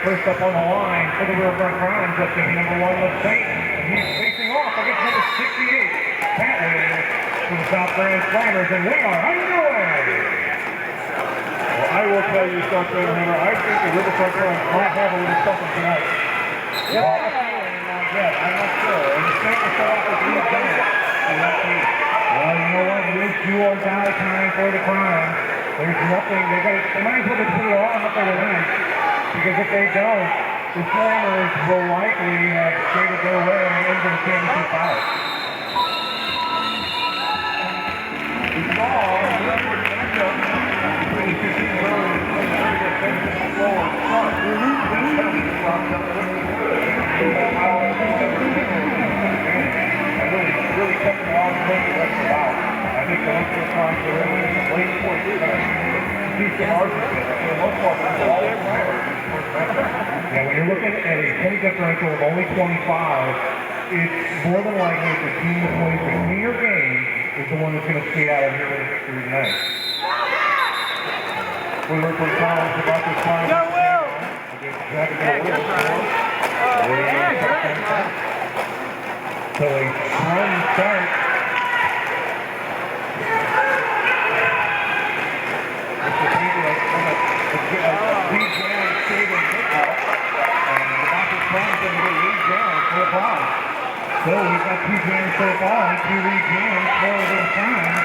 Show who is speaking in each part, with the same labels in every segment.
Speaker 1: first up on the line for the Riverfront Crimes, up to number 1, Mistake. He's facing off against number 68, Patton, from South Grand Slammers, and we are underway.
Speaker 2: Well, I will tell you something, Hunter. I think the Riverfront Crimes might have a little something tonight.
Speaker 1: Yeah, I'm not sure. And the state will start off with lead down. Well, you know what? It is do or die time for the Crimes. There's nothing. They might as well just put it all up there tonight. Because if they don't, the Slammers will likely have skated their way into the championship fight.
Speaker 2: We saw the record matchup between the two teams earlier in the area of Benson Slow and Clark. That's heavily dropped up with the good. And really kept them on the rest of the bout. I think the rest of the Crimes are in the late 40s. Decent argument. For the most part, they're all in
Speaker 1: Yeah, when you're looking at a point differential of only 25, it's more than likely the team that plays the cleaner game is the one that's going to skate out of here with victory tonight.
Speaker 2: We heard from Collins about this time.
Speaker 3: Go, Will!
Speaker 1: So a strong start. Lead down, saving pickout, and the Dr. Crum's going to get lead down for the ball. So we've got 2 jams so far, 2 lead jams for the time.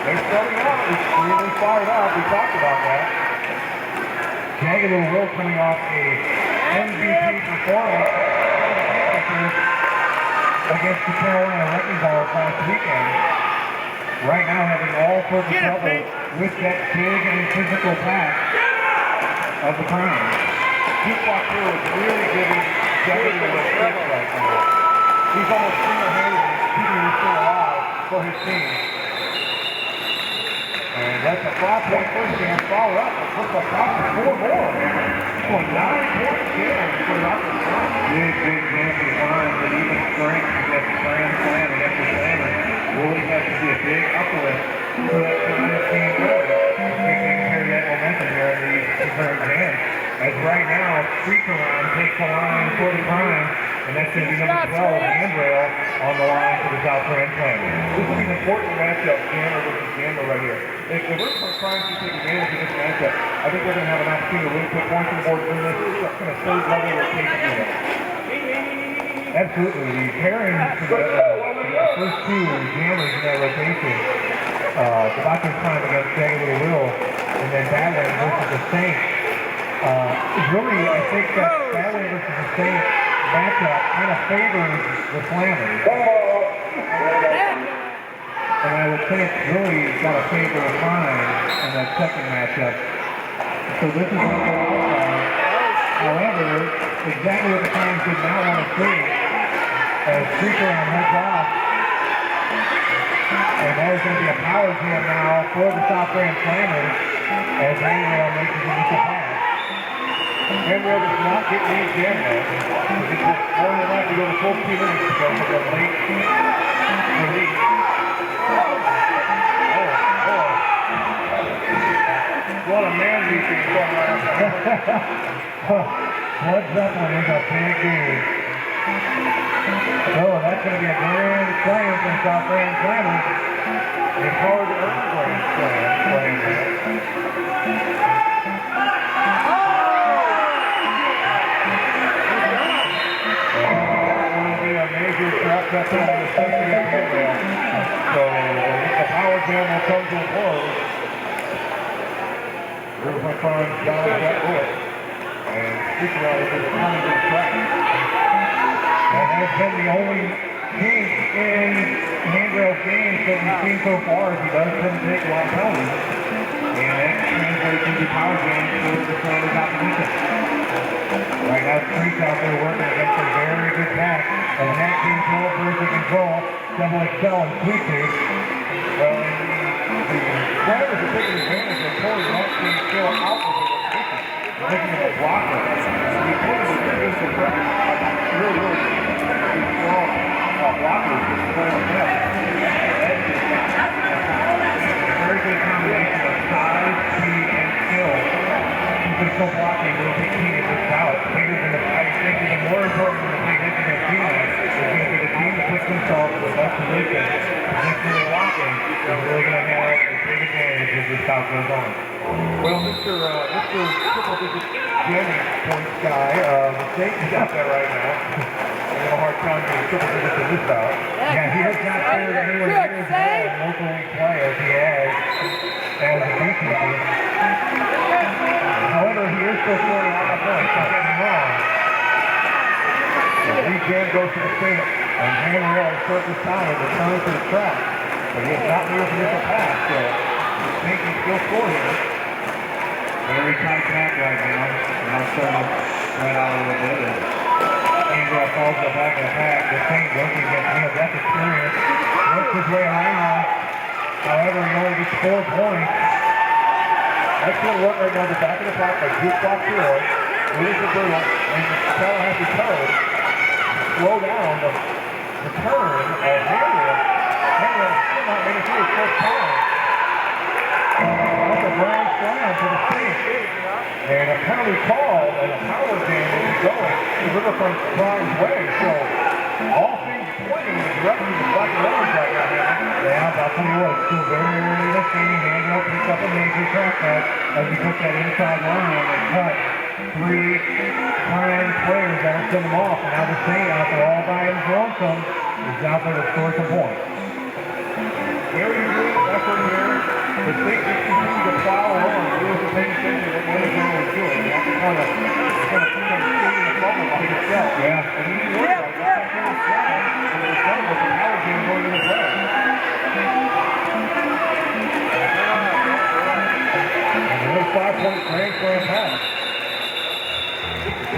Speaker 2: They're starting out extremely fired up. We talked about that.
Speaker 1: Jagged Little Will coming off a MVP performance against the Carolina Wrecking Balls last weekend. Right now having all sorts of trouble with that big and physical pack of the Crimes.
Speaker 2: Keith Walker is really giving Jagged Little a shift right now. He's almost single-handed keeping this thing alive for his team.
Speaker 1: And that's a 5-point first jam, followed up. It looks like Fox is 4 more. So a 9-point jam for the Dr. Crumb. Big jam for the Crimes, and even strength against the Grand Slam against the Slammers. Really has to be a big uplift for that Crimes team really. They can carry that momentum here in these concurrent jams. As right now, Street Around takes the line for the Crimes, and that's going to be number 12, Handrail, on the line for the South Grand Slammers.
Speaker 2: This will be an important matchup, Jammer versus Jammer right here. If the Riverfront Crimes can take advantage of this matchup, I think they're going to have an opportunity to really put points on the board in this kind of third level rotation unit.
Speaker 1: Absolutely. The pairings for the first 2 jammers in that rotation, the Dr. Crumb against Jagged Little Will, and then Badland versus the Saints. Really, I think that Badland versus the Saints matchup kind of favors the Slammers. And I would think really got to favor the Crimes in that second matchup. So this is what the outside. However, exactly what the Crimes did not want to see as Street Around heads off. And that is going to be a power jam now for the South Grand Slammers as Handrail makes his initial pass.
Speaker 2: Handrail does not get lead jam though. He took more than enough to go to 14 minutes to go for the late release. What a man meeting going on.
Speaker 1: Blood Zeppelin is a big dude. So that's going to be a grand slam from South Grand Slammers.
Speaker 2: It's hard to earn a grand slam playing that. That will be a major trap touchdown, especially at Handrail. So the power jam will come to a close. Riverfront Crimes down to that bullet. And Street Around is coming to the track.
Speaker 1: That has been the only kink in Handrail's games that we've seen so far. He does tend to take a lot of penalties. And that translates into power games for the Slammers opposition. Right now, Street's out there working against a very good pack of Nat King 12 versus Control, Double XL, and Sweet Tooth.
Speaker 2: Well, the Slammers are taking advantage of pulling that King still out of the rotation. Making him a blocker. He put him in the pressure. Really strong blockers for the Slammers net.
Speaker 1: Very good combination of size, speed, and skill. He's been so blocking he will be key to this bout. Bigger than I think even more important than the big hit against Tina is going to be the team that puts themselves in the best position, positionally walking, is really going to have a big advantage as this bout goes on.
Speaker 2: Well, Mr. Triple-digit jamming points guy, Satan's out there right now. I have a hard time getting triple digits in this bout.
Speaker 1: Yeah, he has not cleared anyone near as well in local league play as he has as a beekeeper. However, he is still scoring a lot of points, don't get me wrong.
Speaker 2: The lead jam goes to the Saint, and Hammer on surface time returns to the track. But he has not near his initial pass, so the Saint can still score here.
Speaker 1: Very tight pack right now. Now starting to spread out a little bit. Andrew falls to the back of the pack. The Saint working against Neil. That's experience. Works his way around. However, he only gets 4 points.
Speaker 2: Excellent work right now at the back of the pack by Jukebox Hero. Loses the brutal, and Tallahassee Code slow down the turn of Hammer. Hammer still not making through his first time. That's a grand slam for the Saints. And a penalty call and a power jam is going to Riverfront Prime's way. So all things pointing in the direction of the Black and Orange right now, Hammer.
Speaker 1: Yeah, I'll tell you what, it's still very early in this game. Andrew picks up a major track cut as he puts that inside line and cut 3 prime players that'll send them off. And now the Saint, after all by his lonesome, is out there to score some points.
Speaker 2: Very good effort here. The Saints just continue to plow on. He wasn't paying attention to what Arizona was doing. He had to kind of skate in the bubble by himself.
Speaker 1: Yeah.
Speaker 2: And he didn't worry about it. That's what he was trying. And it was done with the power game going into play. And another 5-point grand slam pass.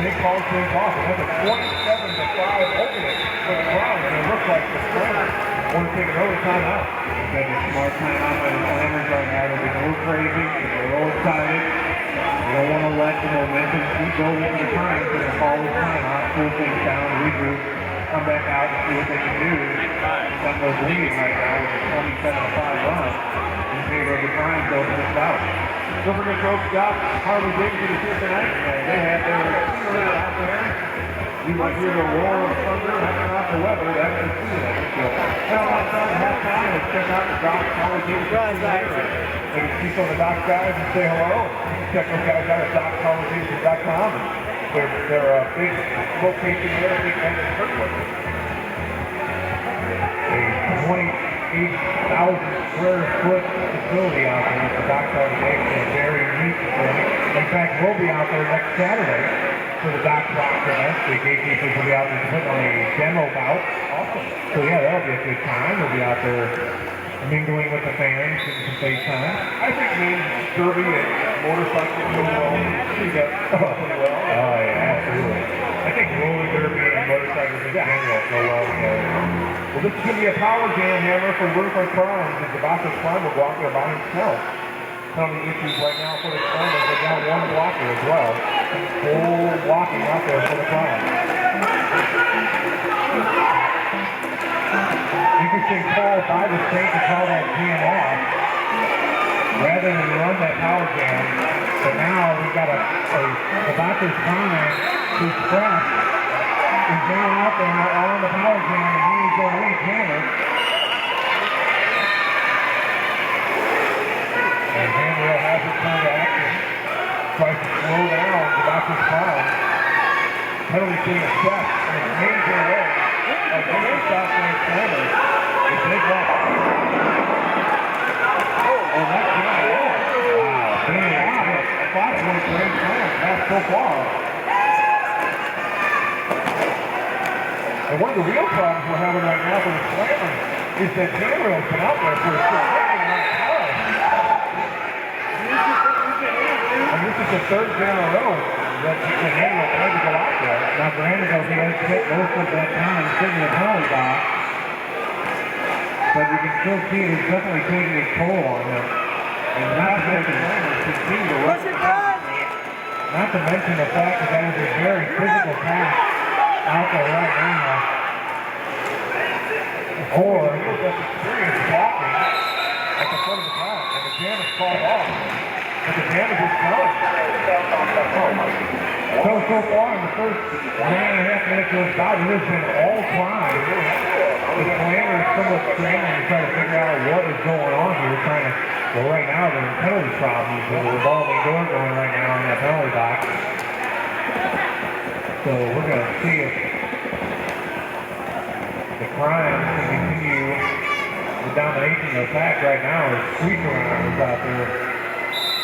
Speaker 2: Big calls to his off. That's a 27-5 opening for the Crown. And it looks like the Slammers want to take another timeout.
Speaker 1: Got the smart timeout by the Slammers right now. They're being a little crazy. They're a little excited. They don't want to let the momentum keep going into the time. So they're going to call this timeout, cool things down, regroup, come back out and see what they can do. Sundo's leading right now with a 27-5 run in favor of the Primes over this bout.
Speaker 2: Don't forget, folks, Scott, Harley Davidson is here tonight, and they have their theater out there. You might hear the roar of thunder hanging off the weather. That's the theater. So head on outside at halftime and check out the Docs Harley Davidson theater. They can see some of the Docs guys and say hello. You can check those guys out at DocsHarleyDavidson.com. They're a big location there, big event in Kirkwood.
Speaker 1: A 28,000 square foot facility out there at the Docs Harley Davidson. A very neat facility. In fact, we'll be out there next Saturday for the Docs Rock event. The gatekeepers will be out there putting on a demo bout.
Speaker 2: Awesome.
Speaker 1: So yeah, that'll be a good time. We'll be out there mingling with the fans, getting some face time.
Speaker 2: I think men's derby and motorcycle go well. See that pretty well.
Speaker 1: Oh yeah, absolutely. I think roller derby and motorcycles in general go well together.
Speaker 2: Well, this is going to be a power jam, Hammer, from Riverfront Primes, as the Bacchus Prime will go out there by himself. Penalty issues right now for the Slammers. They're down 1 blocker as well. Full blocking out there for the Prime.
Speaker 1: Interesting call by the Saints to call that jam off rather than run that power jam. But now we've got the Bacchus Prime who's pressed is now out there on the power jam and he's going to lead Hammer.
Speaker 2: And Hammer has return to action. Tries to slow down the Bacchus Prime. Penalty being assessed in a major way. A major shot from the Slammers. A big walk. Oh, that's good. Wow. A 5-point grand slam pass so far. And one of the real problems we're having right now for the Slammers is that Hammer's been out there for a significant amount of time. And this is the 3rd game in a row that Hammer tried to go out there.
Speaker 1: Now granted though, he has spent most of that time sitting in the penalty box, but you can still see it is definitely taking its toll on him. And not to mention continue to rush it. Not to mention the fact that that is a very physical pass out there right now.
Speaker 2: Or that's experience blocking at the front of the pack, and the jam is called off. But the damage is done. so far in the first 9.5 minutes goes by, it has been all climb. The Slammer is somewhat scrambling to try to figure out what is going on here, well, right now there's penalty problems. There's a revolving door going right now in that penalty box. So we're going to see if the Crimes can continue the domination of the pack right now. As Sweet Around is out there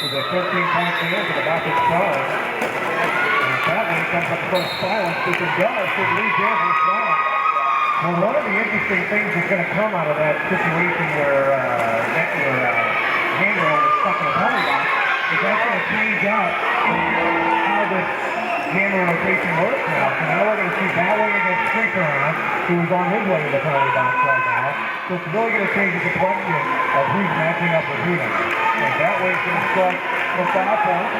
Speaker 2: with a 13-point chance at about this time. And that one comes up close silence, which it does for Lee Danvers flag. Well, one of the interesting things that's going to come out of that situation where Handrail was stuck in a penalty box is that's going to change up how this hammer rotation works now. So now we're going to see Ballard against Streakeron, who is on his way to the penalty box right now. So it's really going to change the complexion of who's matching up with who now. And that way it's going to strike for 5 points.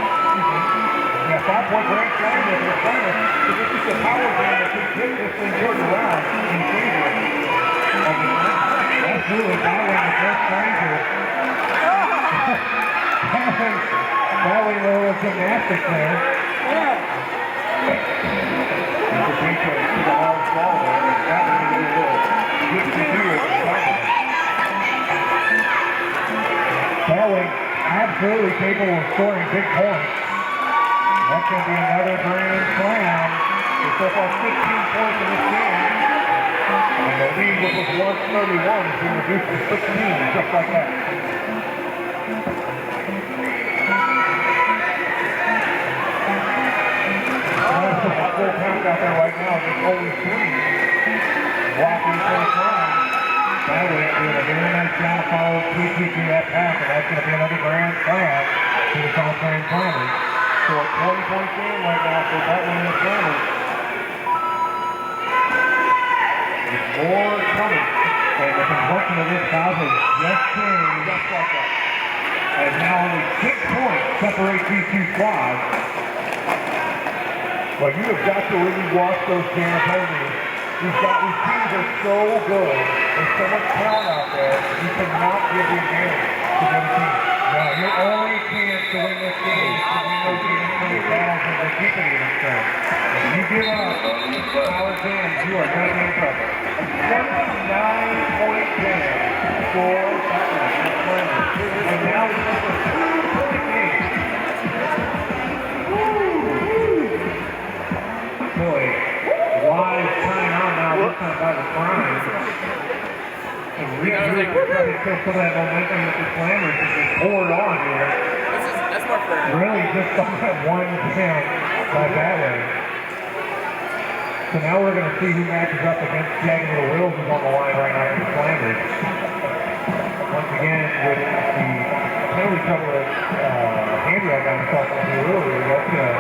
Speaker 2: Yeah, 5-point grand slam with the Slammer. So this is the power game that could get this thing turned around in favor of the absolutely Ballard the first stranger. Ballard a little gymnastics there. Yeah. The defense to the hard ball there. That would be a little good to do at the time. Ballard absolutely capable of scoring big points. That's going to be another grand slam. It's so far 15 points in this game. And the lead, which was 131, is being reduced to 16, just like that. Full count out there right now, there's only 3 walking for the time. That way, doing a very nice job following Tweety through that pass, and that's going to be another grand slam to the South Grand Slammers. So a 20-point game right now for that one in the Slammers. There's more coming, and the complexion of this house has just changed, just like that. And now only 6 points separate these two squads. But you have got to really watch those damn ponies. These teams are so good. There's so much talent out there. You cannot give the advantage to the other team. Now, your only chance to win this game is to win those even 20 battles and to keep it even strength. If you give up our games, you are going to be in trouble. A 29-point game for Batman. And now it's just a 2-point game. Boy, wise turning on now, this time by the Crimes. And really trying to kill some of that momentum with the Slammers as they poured on here.
Speaker 3: That's more fair.
Speaker 2: Really just on that one count by Ballard. So now we're going to see who matches up against Jagged Little Wills, who's on the line right now for the Slammers. Once again, with the penalty trouble that Andrea got himself into earlier, that's going to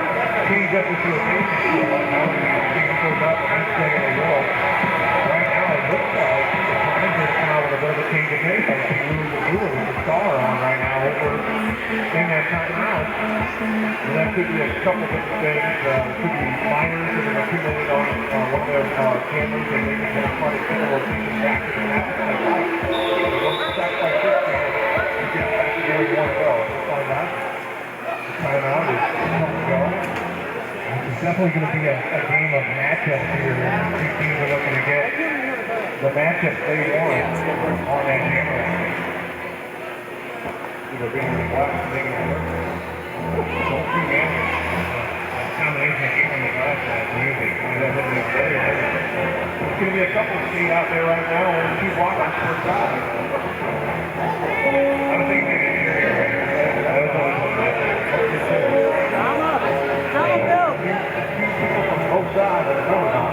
Speaker 2: change up the rotation. Now we're going to see who goes up against Jagged Little Wills. Right now, it looks like the Crimes are come out with a bit of a change of pace. I see Lulu the Blue with the star on right now over in that timeout. And that could be a couple different things. Could be minors that are accumulated on one of their cameras, and maybe they're trying to get a rotation back to the match. Once it's back like this, you get back to where you want to go. We'll find out. The timeout is coming to go. It's definitely going to be a game of matchups here. These teams are looking to get the matchups they want on that camera. Either being the black or being the work. Don't see damage. Combination of game and the glass is music. There's going to be a couple of feet out there right now and 2 blockers per side. I don't think they can hear you right here. That was always one of the people from both sides of the corner.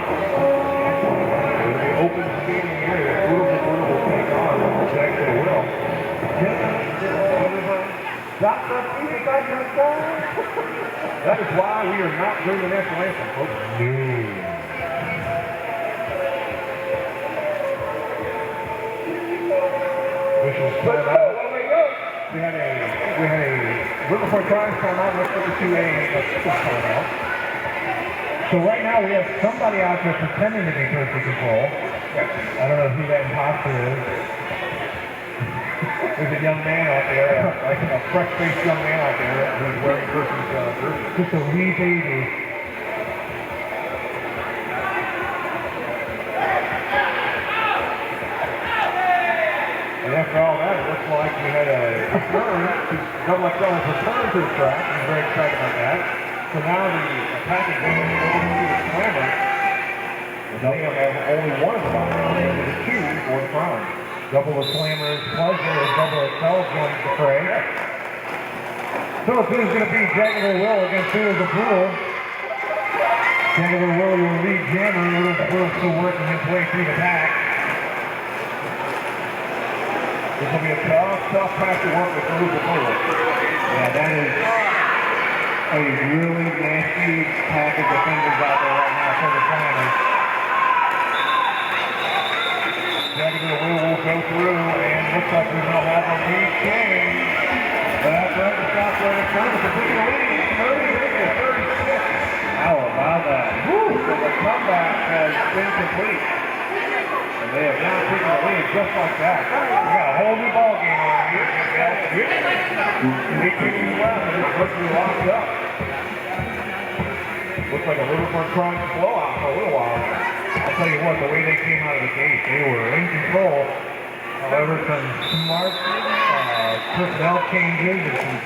Speaker 2: It'll be open skating area. Little will take on. Jack they will. That is why we are not doing the national anthem, folks. Officials time out. We had a Riverfront Crimes timeout. Let's go to a timeout. So right now we have somebody out there pretending to be Person Control. I don't know who that imposter is. There's a young man out there, like a fresh-faced young man out there who's wearing Person's jersey. Just a wee baby. returned to double XL was returned to the track. He's very excited about that. So now the attacking game is going to the Slammer. And they have only one of the boxes, and there's two for the crown. Double the Slammer's pleasure as double XL joins the fray. So it's going to be Jaguar Will against Fields of Pool. Jaguar Will, your lead jammer, Will still working his way through the pack. This will be a tough pack to work with Fields of Pool.
Speaker 1: Yeah, that is a really nasty pack of defenders out there right now for the Slammers.
Speaker 2: Jaguar will go through, and looks like we will have a lead game. That's right, the stop where it's going to take the lead, 38-36.
Speaker 1: How about that?
Speaker 2: Woo! So the comeback has been complete. And they have now taken the lead just like that. We got a whole new ball game on here. 18 left, and it's supposed to be locked up. Looks like a Riverfront Crunch blowout for a little while. I'll tell you what, the way they came out of the gate, they were in control. However, some smart personnel changes and some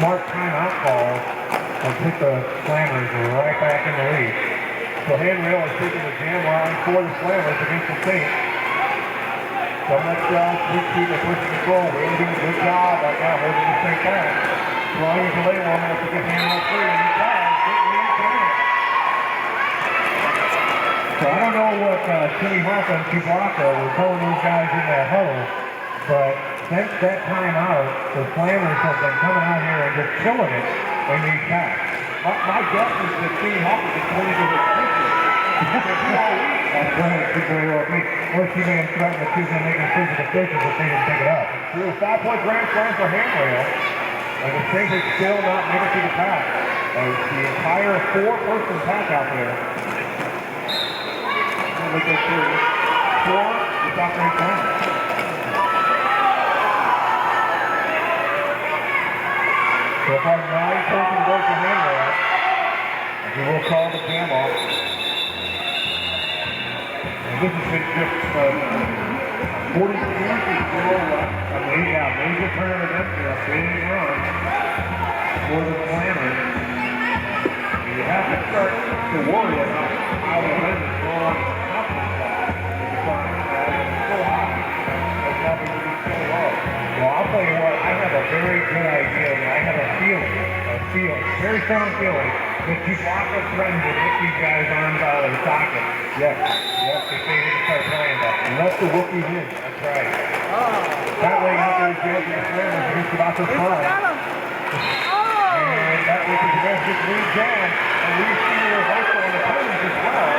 Speaker 2: smart timeout calls have put the Slammers right back in the lead. So Hanrail is taking the jam line for the Slammers against the Saints. Double XL, Sweet Sweet, are pushing control. Really doing a good job right now holding the Saints back. Trying to lay one, wants to get Hanrail free, and he does. Good lead game. So I don't know what Timmy Hoffa and Chewbacca were telling those guys in that huddle, but since that time out, the Slammers have been coming out here and just killing it in these packs. My guess is that Timmy Hoffa is going to the future. That's right, it's very well me. Or she may have threatened that she was going to make a physical decision if they didn't pick it up. True, 5-point grand slam for Hanrail. And the Saints have still not made it to the pack. The entire four-person pack out there. They go through 4 the top 8 times. So far, 9 person goes for Hanrail. And he will call the jam off. And this has been just 43 left. Major tournament, a big run for the Slammers. You have to start to worry about how the wind is going. Well, I'll tell you what, I have a very good idea, and I have a very strong feeling that Chewbacca threatened to rip these guys' arms out of the socket. Yes, if they didn't start playing that. Let the Wookiees in. That's right. That way, you can get the Slammers against Chewbacca's prime. And that way, the guys get lead jam, and we see the reversal on the ponies as well.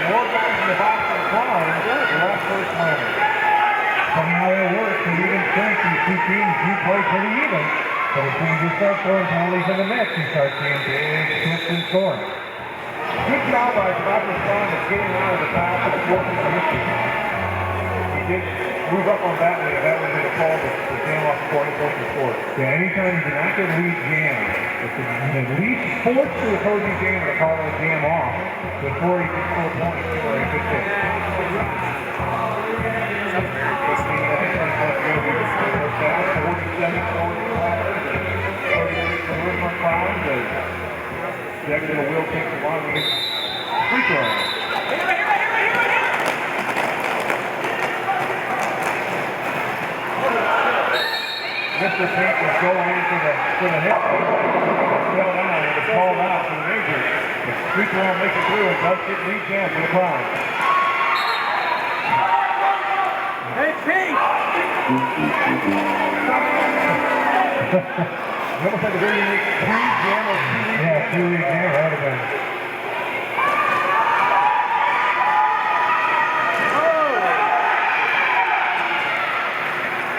Speaker 2: More guys in the box and prime, the last first Slammers. Somehow it works, and even strength, these two teams do play pretty even. But as soon as you start throwing penalties in the mix, you start seeing big shifts in scoring. Good job by Chewbacca's prime of getting out of the pass and working for his team. He did move up on that way, and that was a call to jam off before he goes to score. Yeah, anytime you do not get lead jam, it's at least force the opposing jammer to call the jam off before he can score points for a good hit. Jaguar Will takes the ball against free throw. Mr. Pink was going in for the hit. Fell down and was called out for the major. The free throw makes it through and does get lead jam for the Prime.
Speaker 3: Hey, Pete!
Speaker 2: You almost had a very unique 3-jam or 2-lead jam. Yeah, 2-lead jam, that would have been.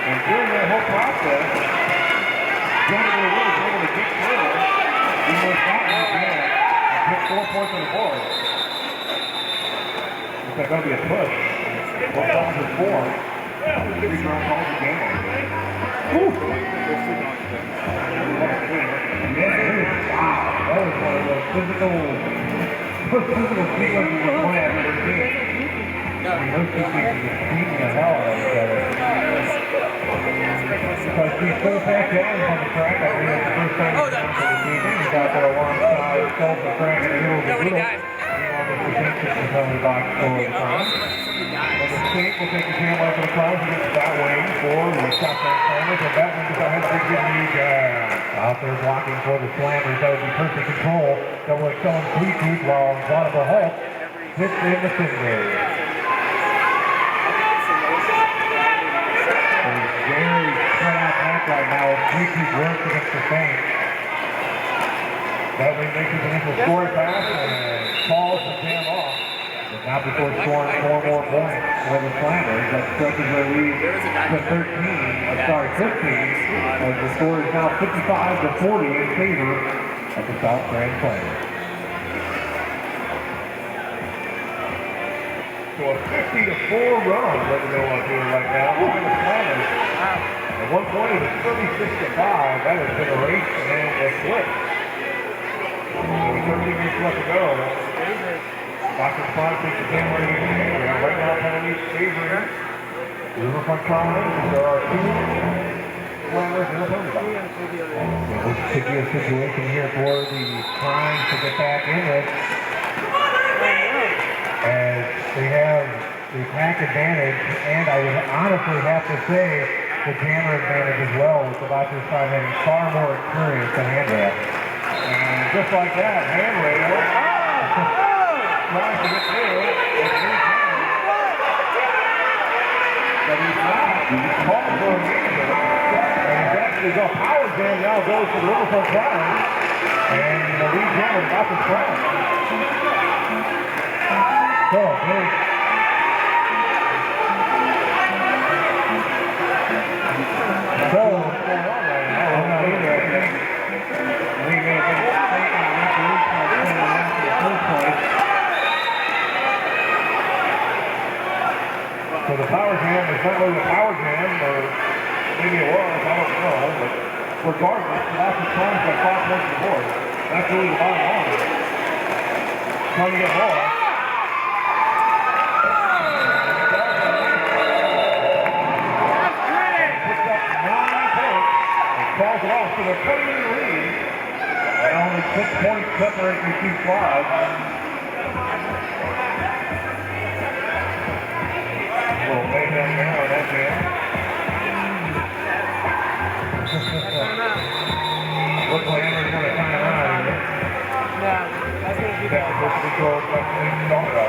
Speaker 2: And during that whole process, Jaguar Will was able to get through. He was not in the jam and get 4 points on the board. Looks like that'll be a push. Both balls are 4. 3-round calls the game. Woo! Wow, that was one of those physical sequences of play I've ever seen. mean, those two teams are just beating the hell out of each other. But we still back down on the track. I think it's the first time he's down for the season. He's out there alongside Sulphur Frank and Little to Little. Meanwhile, Mr. Vincent is on the box for the front. And the state will take the camera over the crowd. He gets that way for the South Frank Slammers. And that one just ahead of the lead. Out there blocking for the Slammers. That would be perfect control. That will excel in Fleetwood while Donovan Holt hits in the finger. Very spread out back right now. Fleetwood works against the Saints. That way makes his initial scoring pass and calls the jam off. But not before scoring 4 more points for the Slammers. That stretches their lead to 15. As the score is now 55-40 in favor of the South Grand Slammers. So a 50-4 run let me go up here right now by the Slammers. At one point it was 36-5. That has been a race and a flip. 13 minutes left to go. Dr. Front takes the camera in. Right now penalty favoring the Riverfront Promenade. There are 2 Slammers in the penalty box. This could be a situation here for the Primes to get back in this. As they have the pack advantage, and I would honestly have to say the jammer advantage as well, with the Dodgers side having far more experience than Handrail. And just like that, Handrail tries to get through. But he's not. He's called for a jammer. And he's actually got power jam now goes to the Riverfront Primes. And the lead jammer is about to try. So, big. So, what's going on right now? I'm not either. I think we may have been taking a revolution of coming out to the first place. So the power jam is not really a power jam, or maybe it was, I don't know, but regardless, lots of times by 5 points to the board. That's really the bottom line. Trying to get more. Calls it off, so they're cutting in the lead. And only 6 points separate the 2 squads. Well, mayhem now in that jam. Looks like Henry's going to time out here.
Speaker 3: No, that's going to be
Speaker 2: Technical control, definitely started up.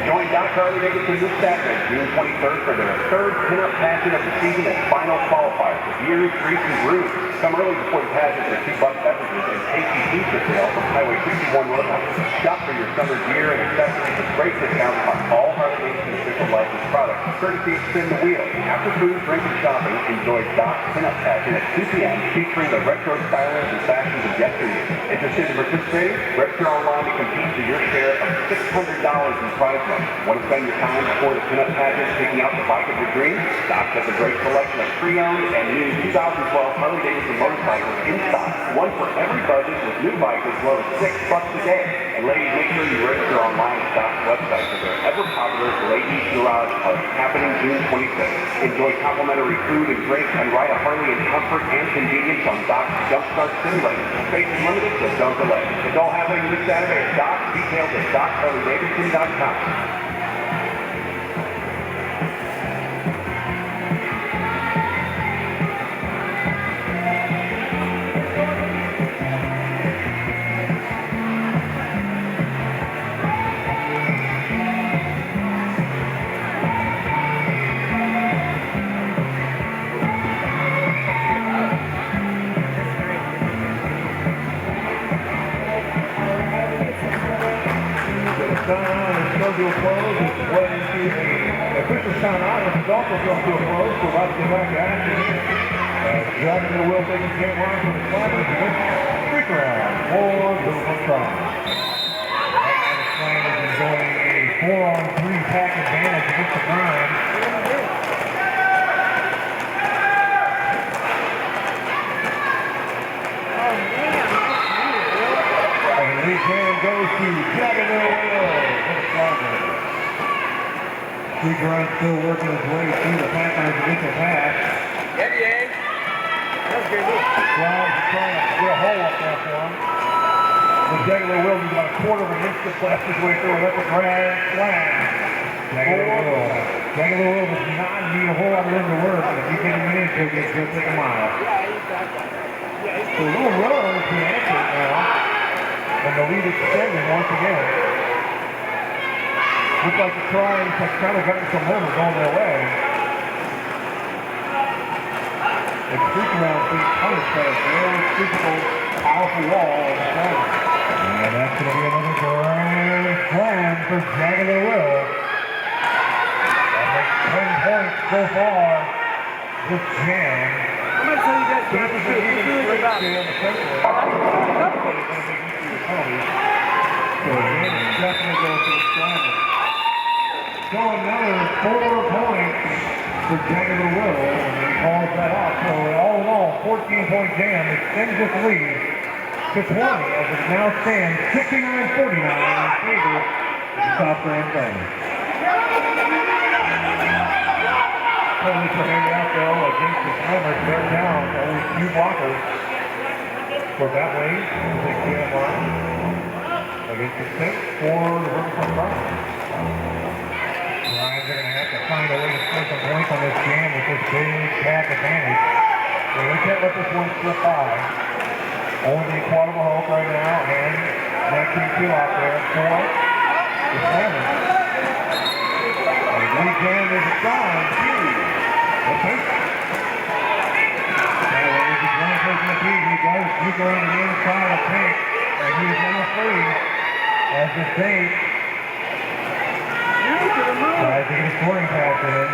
Speaker 4: Join Doc Harley-Davidson this Saturday, June 23rd, for their 3rd pinup pageant of the season and final qualifiers. Beers, grease, and brews. Come early before the pageant for $2 beverages and tasty food for sale from Highway 61 Roadhouse. Shop for your summer gear and accessories with great discounts on all Harley-Davidson official licensed products, courtesy of Spin the Wheel. After food, drink, and shopping, enjoy Doc's pinup pageant at 2 p.m. featuring the retro stylings and fashions of yesteryear. Interested in participating? Register online to compete for your share of $600 in prize money. Want to spend your time before the pinup pageant picking out the bike of your dreams? Doc has a great selection of pre-owned and new 2012 Harley-Davidson motorcycles in stock. One for every budget, with new bikes as low as $6 a day. And ladies, make sure you register online at Doc's website for their ever-popular Ladies Garage Party happening June 26th. Enjoy complimentary food and drink and ride a Harley in comfort and convenience on Doc's Jumpstart Simulator. Space is limited, so don't delay. It's all happening this Saturday at Doc's. Details at DocHarleyDavidson.com.
Speaker 2: To a close, it's well into the Christmas Town Island is also going to a close. We're about to get back to action. Driving to the wheel taking game line for the Slammers in this streak round for Riverfront Primes. Right now the Slammers enjoying a 4-on-3 pack advantage against the Primes. Steve Brown still working his way through the Panthers' initial pass.
Speaker 3: Yeah, yeah. That was a great move.
Speaker 2: Brown's trying to get a hole up there for him. The Jaguar Will is about a quarter of an inch to blast his way through. That's a grand slam. Jaguar Will does not need a whole lot of room to work. If you get him in, he'll take a mile. So a little run is the answer now. And the lead extended once again. Looks like the Triumphs have kind of gotten some momentum going their way. The streak around being punished by a very physical, powerful wall of the Triumph. And that's going to be another grand slam for Jaguar Will. That makes 10 points so far. This jam.
Speaker 3: I'm going to tell you guys what to do. It's really good about
Speaker 2: So advantage definitely goes to the Triumph. So another 4 points for Jaguar Will, and he calls that off. So all in all, 14-point jam extends this lead to 20 as it now stands 69-49 in favor of the South Grand Players. Penalty for handing out though against the Slammers. They're down to only 2 blockers for that way. Big jam line against the Saints for the Riverfront Browns. Lions are going to have to find a way to score some points on this jam with this big pack advantage. So they can't let this one slip by. Only the Quadruple Hulk right now, and that King 2 out there for the Slammers. And the lead jam is assigned to the Saints. That way, this is one person of team. He does sneak around the inside of Pink, and he is now free as the Saints tries to get a scoring pass in.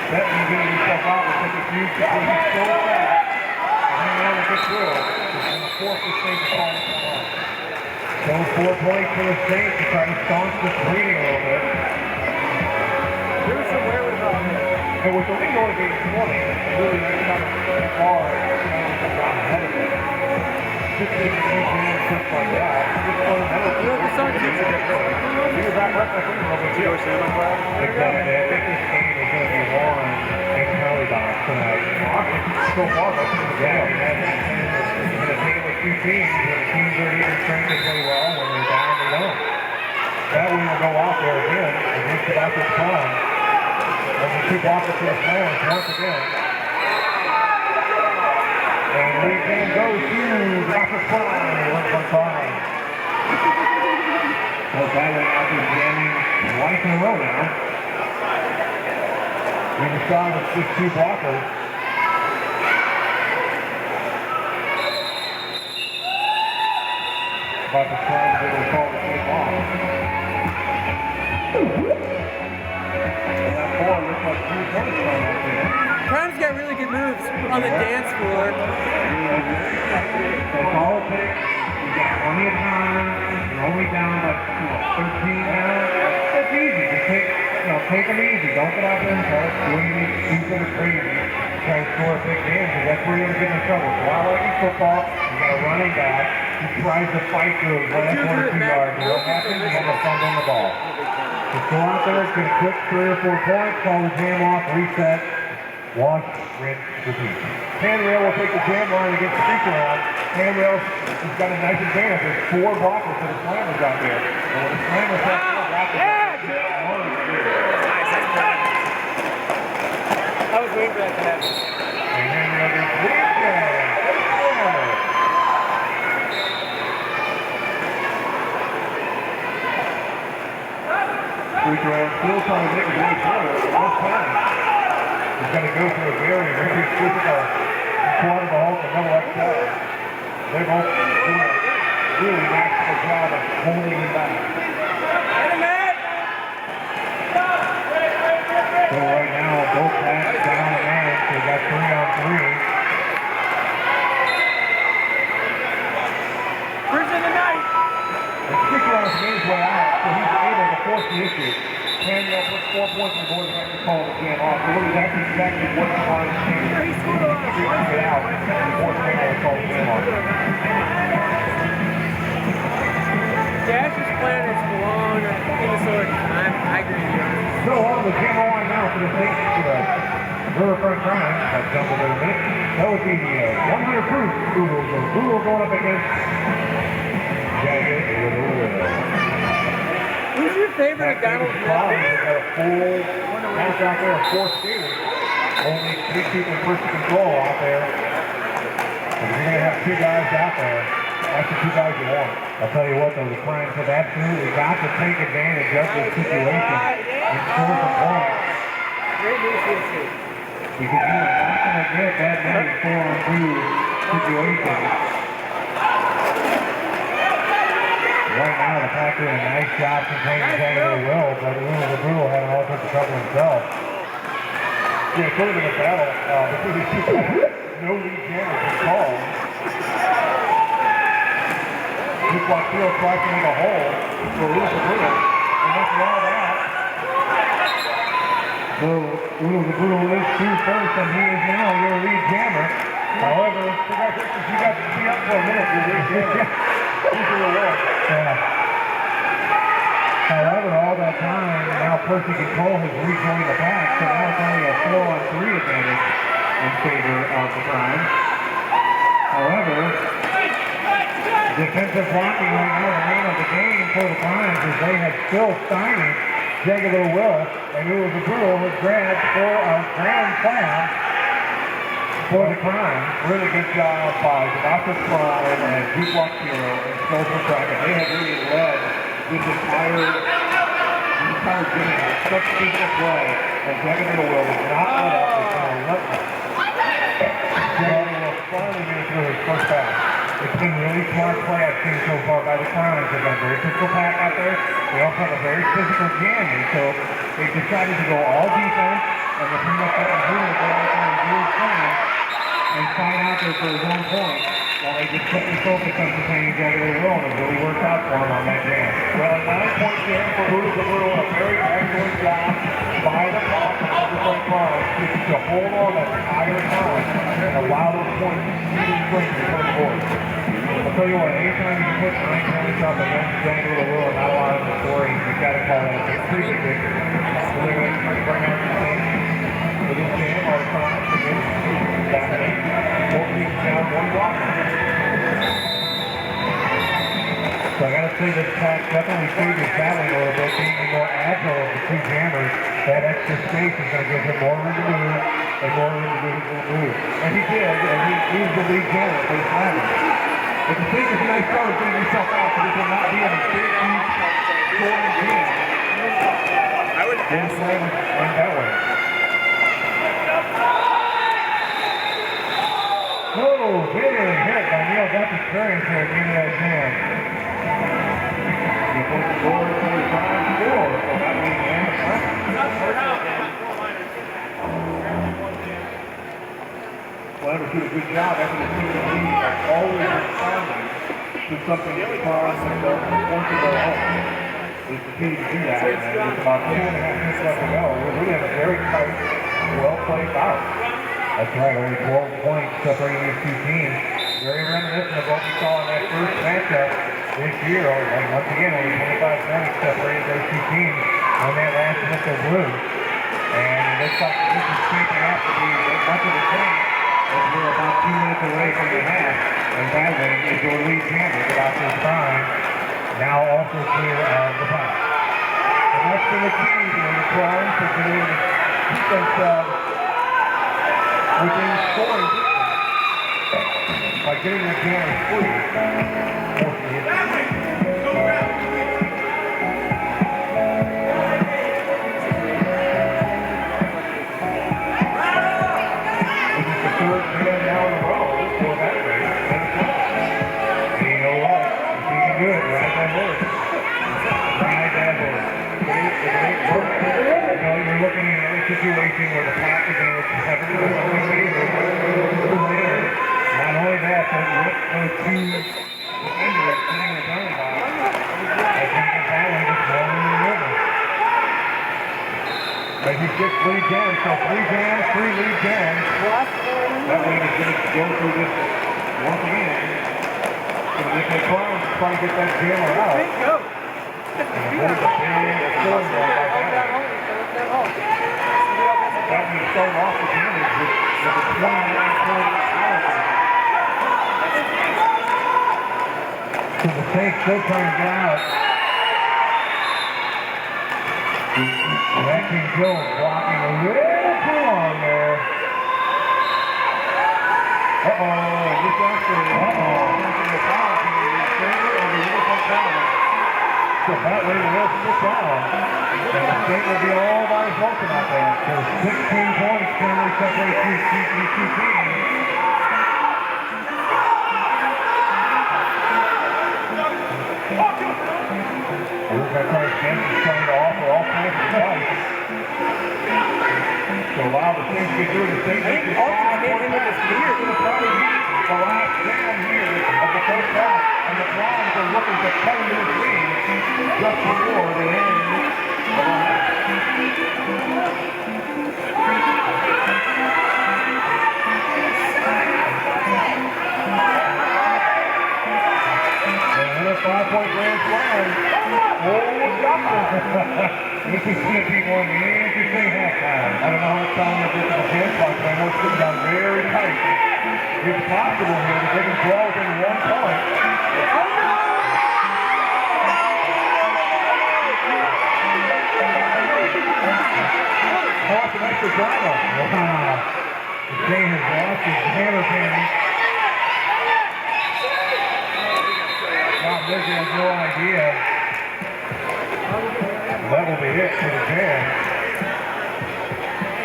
Speaker 2: Benton getting himself out with such a huge because he's so fast. And hanging out with this drill. He's going to force the Saints to call him off. So 4 points for the Saints to try to staunch this bleeding a little bit.
Speaker 3: There was some wherewithal there.
Speaker 2: It was a legal to be 20. Really, that's kind of far and got ahead of it. Just making a few hands just like that. Just fundamental.
Speaker 3: You know, the song keeps it different.
Speaker 2: You're back left, I think, over here. Exactly. I think this game is going to be won in penalty box tonight. So far, that's been the game. In a game with 2 teams, where the teams are even trained to play well, when they're down, they don't. That one will go out there again against about this time. And the 2 blockers for the Slammers once again. And lead game goes to Dr. Klein, 1.5. So Tyler out there jamming twice in a row now. We just saw with just 2 blockers. About to try to be able to call the game off. And that 4 looks like 3 points on that there.
Speaker 3: Prime's got really good moves on the dance floor.
Speaker 2: So call it pick. You've got plenty of time. You're only down by 13 now. That's easy. Just take them easy. Don't get out there and try to do anything stupid or crazy. Try to score a big game because that's where you're going to get in trouble. So I like in football. You got a running back who tries to fight through his last 1 or 2 yards. What happens? You have a fumble on the ball. Just go out there, get a quick 3 or 4 points, call the jam off, reset, wash, rinse, repeat. Handrail will take the jam line against the streak around. Handrail has got a nice advantage. There's 4 blockers for the Slammers out there. And when the Slammers have 4 blockers,
Speaker 3: I was waiting for that to happen.
Speaker 2: and Handrail gets reset. Streak around still trying to make his way through it. This time, he's going to go for a very, very physical Quadruple Hulk and double XL. They're both doing a really masterful job of holding him back. So right now, both backs down a man, so we got 3-on-3.
Speaker 3: First of the night.
Speaker 2: And Streak around's made his way out, so he's able to force the issue. Daniel puts 4 points on the board and has to call the game off. So that's exactly what the line is saying. Figuring it out before Daniel will call the game off.
Speaker 3: Dash's plan is blown in the sword. I agree with you.
Speaker 1: So on the camera line now for the state Riverfront Grind, that jumbled in a minute. That would be the 100 proof Boodles. So Boodle going up against Jagged Little Willow.
Speaker 3: Who's your favorite McDonald's
Speaker 1: Cloud has got a full pass out there of 4 skaters. Only 3 people in first control out there. So you're going to have 2 guys out there. That's the 2 guys you want. I'll tell you what though, the Crimes have absolutely got to take advantage of this situation and score some points.
Speaker 3: Great news here,
Speaker 1: Because you are not going to get that many 4-on-2 situations. Right now, the Pack doing a nice job containing Jagged Will, but Will had all sorts of trouble himself. Yeah, sort of in a battle between these 2 guys. No lead damage was called. Just like Field tries to make a hole for Will, and that's all that. So, Will is 2 first, and he is now your lead jammer. However, congratulations, you got to be up for a minute, your lead jammer. Here's your reward. Yeah. However, all that time, now Percy Control has rejoined the pack, so now it's only a 4-on-3 advantage in favor of the Crimes. However, defensive blocking right now, the name of the game for the Crimes, is they have still stymied Jagged Little Will, and Will was grabbed for a grand slam for the Crimes. Really good job by Dr. Prime and Duke Walk Hero and Social Tracker. They have really led this entire game with such physical play, and Jagged Little Will was not let up. It's now relentless. Jagged Little finally made it through his first pass. It's been really smart play I've seen so far by the Crimes. They've got a very physical pack out there. They also have a very physical jammy, so they decided to go all defense, and the pretty much let the Bruno go out there and do his thing and fight out there for his own point, while they just put the focus on containing Jagged Little Will, and it really worked out for him on that jam. Well, a 9-point jam for Bruno, a very excellent job by the block of the front Crimes to hold on that entire time and allow those points to continue to strength to come forward. I'll tell you what, anytime you put 9 points up against Jagged Little Will and not allow him to score, you've got to call it a pretty ridiculous. So they're going to bring out the thing for this jam, our Crimes against Saturday. 4 weeks down, 1 block. So I gotta say this pack definitely favors battling a little bit, being the more agile of the 2 jammers. That extra space is gonna give him more room to move and more room to move. And he did, and he's the lead jammer for this round. But the thing is, a nice start of getting yourself out, so this will not be a big, huge scoring jam.
Speaker 3: I would
Speaker 1: And slam went that way. No, big hit by Neil Duffy-Curry here at the end of that jam. You put the score for the Crimes 4, so that means jam is front. Well, ever do a good job after the team lead of always responding to something that Crimes themselves want to go home. They continue to do that, and with about 2.5 minutes left to go, we really have a very tight, well-played bout. That's right, only 12 points separating these 2 teams. Very reminiscent of what we saw in that first matchup this year. And once again, only 25 points separated those 2 teams on that last initial blue. And it looks like this is shaping up to be much of the same as we're about 2 minutes away from the half. And that win is your lead jammer without this time. Now also clear of the pack. And that's been the key to the Crimes to be able to keep themselves within scoring distance by getting their jammers free. Forcing it. This is the 3rd jam now in a row for that race. And you know what? If you can do it, ride that horse. Ride that horse. If it ain't working, you know, you're looking at another situation where the pack is able to have it later. Not only that, but with those 2 defenders sitting in the penalty box, I think that Ballard is rolling in the river. But he's just lead jams, so 3 jams, 3 lead jams. That way he's going to go through this once again. So if they try to get that jammer out. And hold the big scoring ball by that.
Speaker 2: start off the damage with a 29-point power play. So the Saints still trying to get out. Jackson Jones blocking a little too long there. Just after the foul of the uniform foul. So that way the will sit down. And the State will be all by his lonesome out there. So 16 points currently separate these two teams. Looks like Carter Stanton's trying to offer all kinds of advice. So allow the Saints to get through the State.
Speaker 3: I think Austin hit him with his beard.
Speaker 2: The last jam here of the first half, and the Browns are looking to cut into the lead just before the end of the half. And a 5-point grand slam. Oh, doctor. This is going to be one interesting halftime. I don't know how much time they're getting the hand clock, but I know it's sitting down very tight. It's possible here that they can draw within 1 point. Lost an extra drama. Wow. The Saint has lost his hammer candy. Bob Lizzie has no idea. That will be it for the Jam.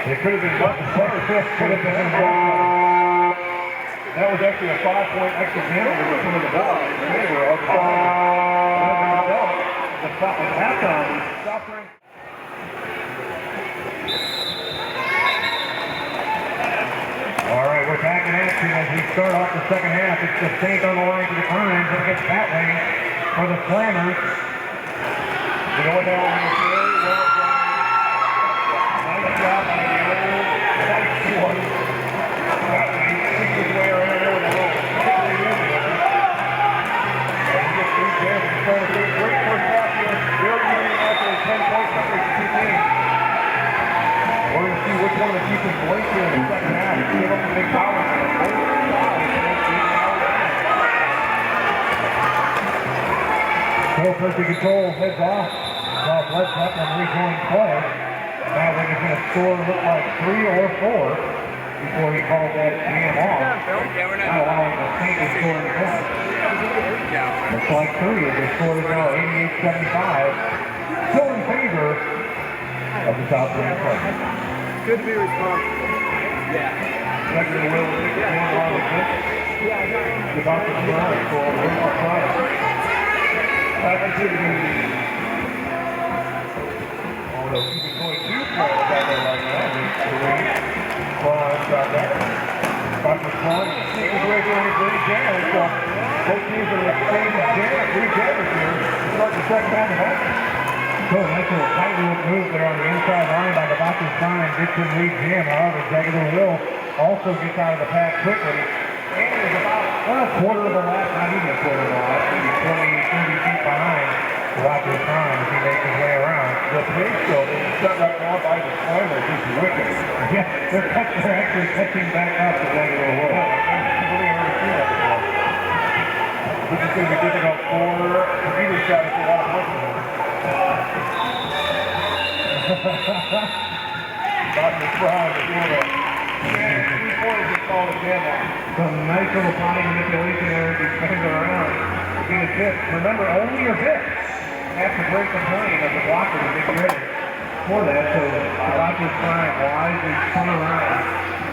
Speaker 2: It could have been what the center fifth could have been. That was actually a 5-point extra penalty with some of the ball in favor of the halftime. All right, we're back in action as we start off the second half. It's the Saints on the line to the Grimes, and it gets that way for the Slammers. You know what that one is very well done. Nice job by the old White Sword. That way, sneaks his way around there with a little particularly in there. And he gets these jams and starting to do a great first half here. Very easy after a 10-point separate two teams. We're going to see which one of the teams can blink here in the second half. Give up the big power on both sides. So first to control, heads off. Well, Led Zeppelin rejoins play. Now we're going to score look like 3 or 4 before he calls that jam off. Not allowing the Saints to score in the point. Looks like 3 as they score it now 88-75. Still in favor of the South Grand play.
Speaker 3: Good to be responsible. Yeah.
Speaker 2: Second will take the jam on the pitch. Get off the ground for a little more time. Back into the although keeping going too far back there right now. Klein got that. Dr. Klein takes his way through any great jam. So both teams are the same jam, 3 jammers here to start the second half of that. So nice little tightrope move there on the inside line by the Dr. Klein. Gets him lead jam. However, Jaguar Will also gets out of the pack quickly. And is about a quarter of the lap, not even a quarter of the lap, maybe 20, 30 feet behind Roger Klein as he makes his way around. The pace though is set right now by the Slammers is wicked. Yeah, they're actually catching back up to Jaguar Will. I've really never seen that before. This is going to be difficult for either side to a lot of points. Dr. Klein is doing it. 3 points is called a jam off. Some nice little body manipulation there as he spins around. Being a hit. Remember, only your hips have to break the plane of the blocker to get ready for that. So Dr. Klein wisely spun around,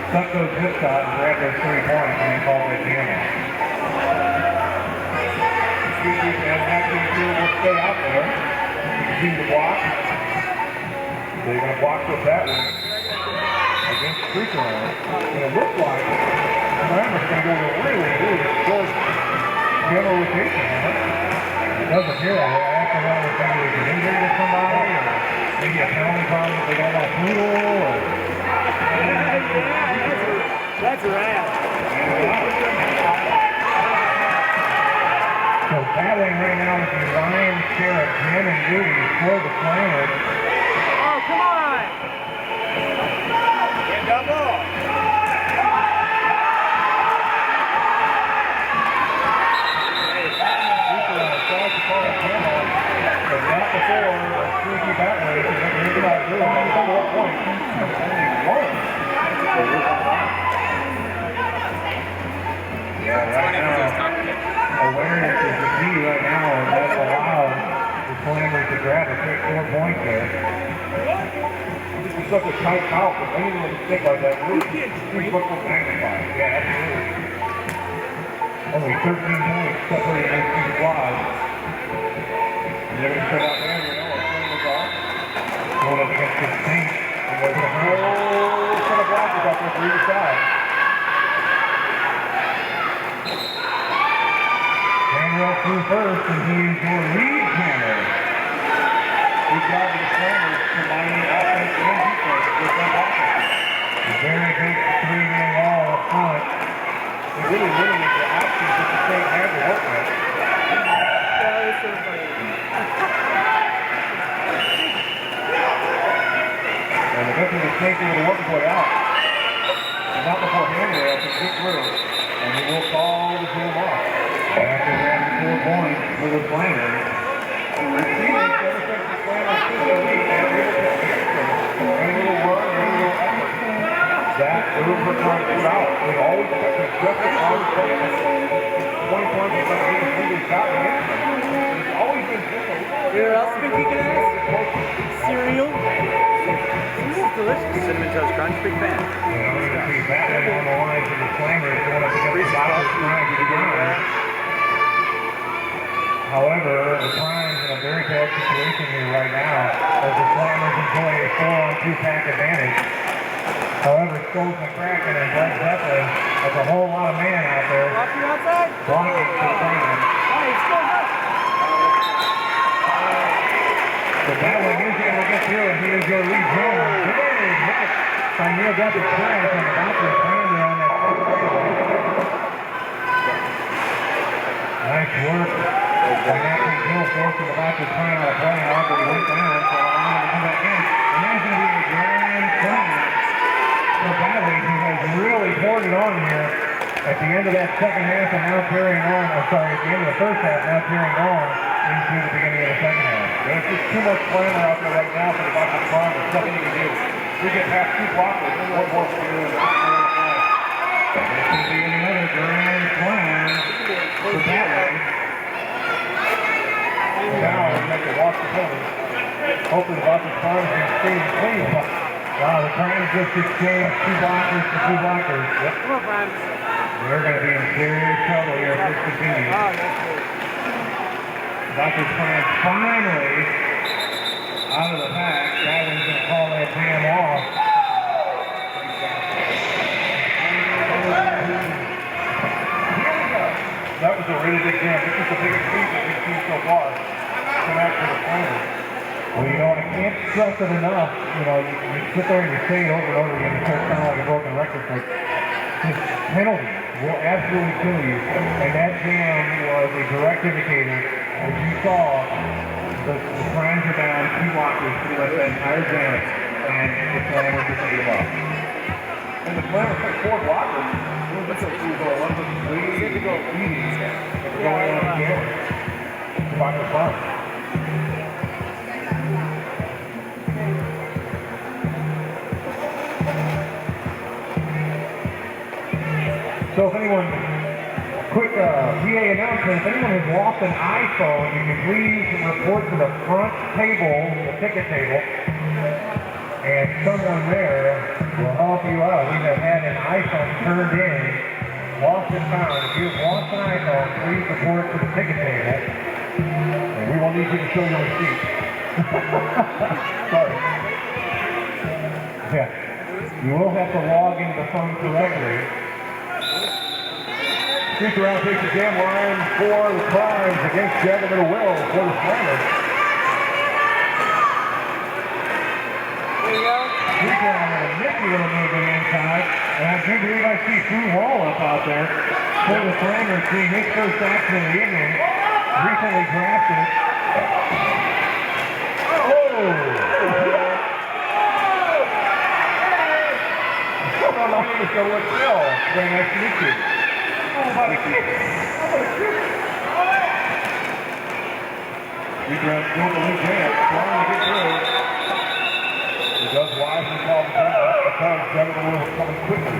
Speaker 2: stuck those hips out, and grabbed those 3 points, and he called it jam off. And Maxine Field will stay out there. You can see the block. They're going to block with that one against Creekland. And it looks like Slammers going to go to a really short general rotation. It does appear that way. I have to know if maybe there's an injury to somebody or maybe a penalty problem that they don't want to poodle or...
Speaker 3: That's rad.
Speaker 2: So battling right now is Ryan, Sheriff, Jim, and Rudy for the Slammers.
Speaker 3: Oh, come on!
Speaker 2: points there. This is such a tight foul, but anything with a stick like that really keeps up with magnified. Yeah, absolutely. Only 13 points separating those two squads. And they're going to shut out there, you know, a guard. Going up against this team. And there's a whole set of blockers out there for either side. Hammer up through first, and he is your lead hammer. Good job of the Slammers combining offense and defense with that offense. A very big three-man wall up front. It really limited the options that the state had to work with.
Speaker 3: That was so funny.
Speaker 2: And eventually the state able to work his way out. And not before Handrail can get through. And he will call the game off. After that, 4 points for the Slammers. Receiving ever since the Slammers took the lead, they were able to get them. Any little run, any little effort. That move for trying to shoot out. We've always kept it just as hard as possible. 20 points is not the biggest lead he's gotten against them. It's always been just a little
Speaker 3: You know what else we can ask? Cereal. Cereal's delicious.
Speaker 5: Cinnamon Toast Crunch, big fan.
Speaker 2: You know, you can see Batman on the line for the Slammers going up against the Boxers trying to get down. However, the Prime's in a very bad situation here right now as the Slammers enjoy a 4-on-2 pack advantage. However, Scholes McCracken and Brett Zeppelin, that's a whole lot of man out there
Speaker 3: Watching outside?
Speaker 2: blocking for Prime.
Speaker 3: Nice, go up.
Speaker 2: So that one is able to get through, and he is your lead hammer. Big hit by Neil Duffy's Prime and about to find her on that first breakaway. Nice work. And that can kill forcing the Bachelor's Prime out of play. However, he went down, so allow him to come back in. And that's going to be a grand slam for Valley, who has really poured it on here at the end of that second half and now carrying on, at the end of the first half, now carrying on into the beginning of the second half. There's just too much clamor out there right now for the Bachelor's Prime. There's nothing you can do. We get past 2 blockers, and one more to do. This could be another grand slam for Valley. Now we have to watch the penalty. Hopefully the Bachelor's Prime is going to stay clean. Wow, the Primes just exchanged 2 blockers for 2 blockers. Yep.
Speaker 3: Come on, Prime.
Speaker 2: They're going to be in serious trouble here if this continues.
Speaker 3: Oh, that's good.
Speaker 2: Bachelor's Prime finally out of the pack. That one's going to call that jam off. That was a really big jam. This is the biggest lead that we've seen so far. Come out for the Slammers. Well, you know, I can't stress it enough. You know, you sit there and you say it over and over again. It starts sounding like a broken record, but this penalty will absolutely kill you. And that jam was a direct indicator. As you saw, the Primes are down 2 blockers pretty much that entire jam, and the Slammers just gave up. And the Slammers took 4 blockers. That's a cool goal. That was way to go easy. It's going on again. The Bachelor's Prime. So if anyone, quick PA announcement, if anyone has lost an iPhone, you can please report to the front table, the ticket table, and someone there will help you out. We have had an iPhone turned in, lost and found. If you've lost an iPhone, please report to the ticket table, and we will need you to show your receipt. Sorry. Yeah. You will have to log into the phone correctly. Future round takes the jam line for the Primes against Gentleman Will for the Slammers.
Speaker 3: There you go.
Speaker 2: He's got a nifty little movement inside, and I do believe I see Drew Wall up out there for the Slammers, seeing his first action of the evening. Recently drafted. Oh! My name is Joe Phil. Very nice to meet you. How about a kick? How about a kick? We grab still the new jam, trying to get through. He does wisely call the timeout because Gentleman Will is coming quickly.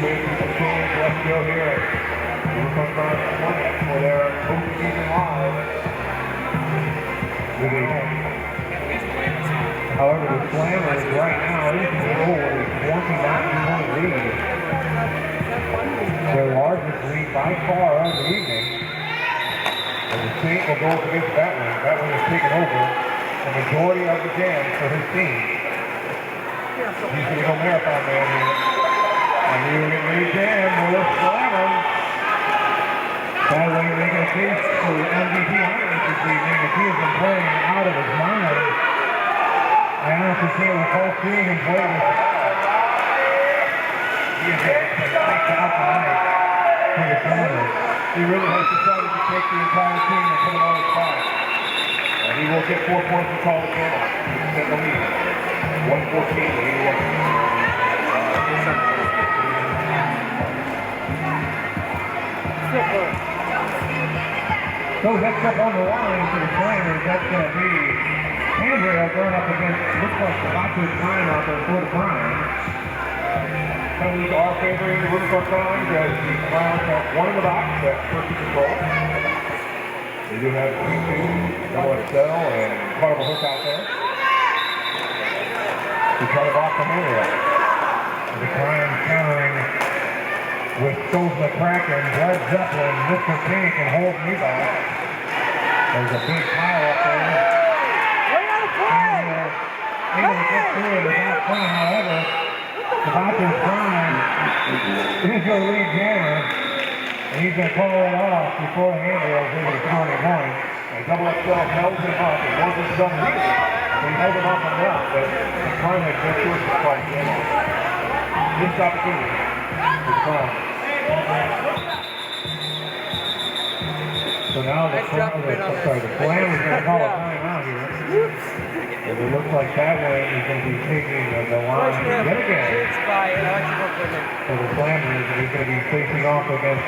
Speaker 2: minutes of change left to go here. We're from Cross Point for their postseason live. However, the Slammers right now in control with a 29-point lead. Their largest lead by far of the evening. And the Saint will go up against Batwing. Batwing has taken over the majority of the jams for his team. He's going to go marathon man here. And he will get ready to jam with a Slammer. Batwing making a case for the MVP honors this evening. If he has been playing out of his mind, I honestly can't recall seeing him play this. He has been knocked out tonight for the Slammers. He really has decided to take the entire team and put them on his spot. And he will get 4 points to call the channel. He's set the lead. 114 to 81. So next up on the line for the Slammers, that's going to be handrail going up against, looks like Savato's Prime out there for the Prime. Penalties are favoring the Rutherford Crimes as the Browns have one in the box at first control. They do have P2, Double XL, and Carnival Hook out there to try to block the handrail. The Crimes countering with Stoves McCracken, Led Zeppelin, Mr. Pink, and Hold Me Back. There's a big pile up there. Able to get through it without fun, however. Savato's Prime is your lead jammer, and he's going to call it off before the handrail is able to score any points. And Double XL held him up. It wasn't done legally, but he held him up enough that the Prime had no choice to try to get him. Missed opportunity for the Prime. So now the Slammer is going to call a timeout here. And it looks like Batwing is going to be taking the line yet again. So the Slammer is going to be facing off against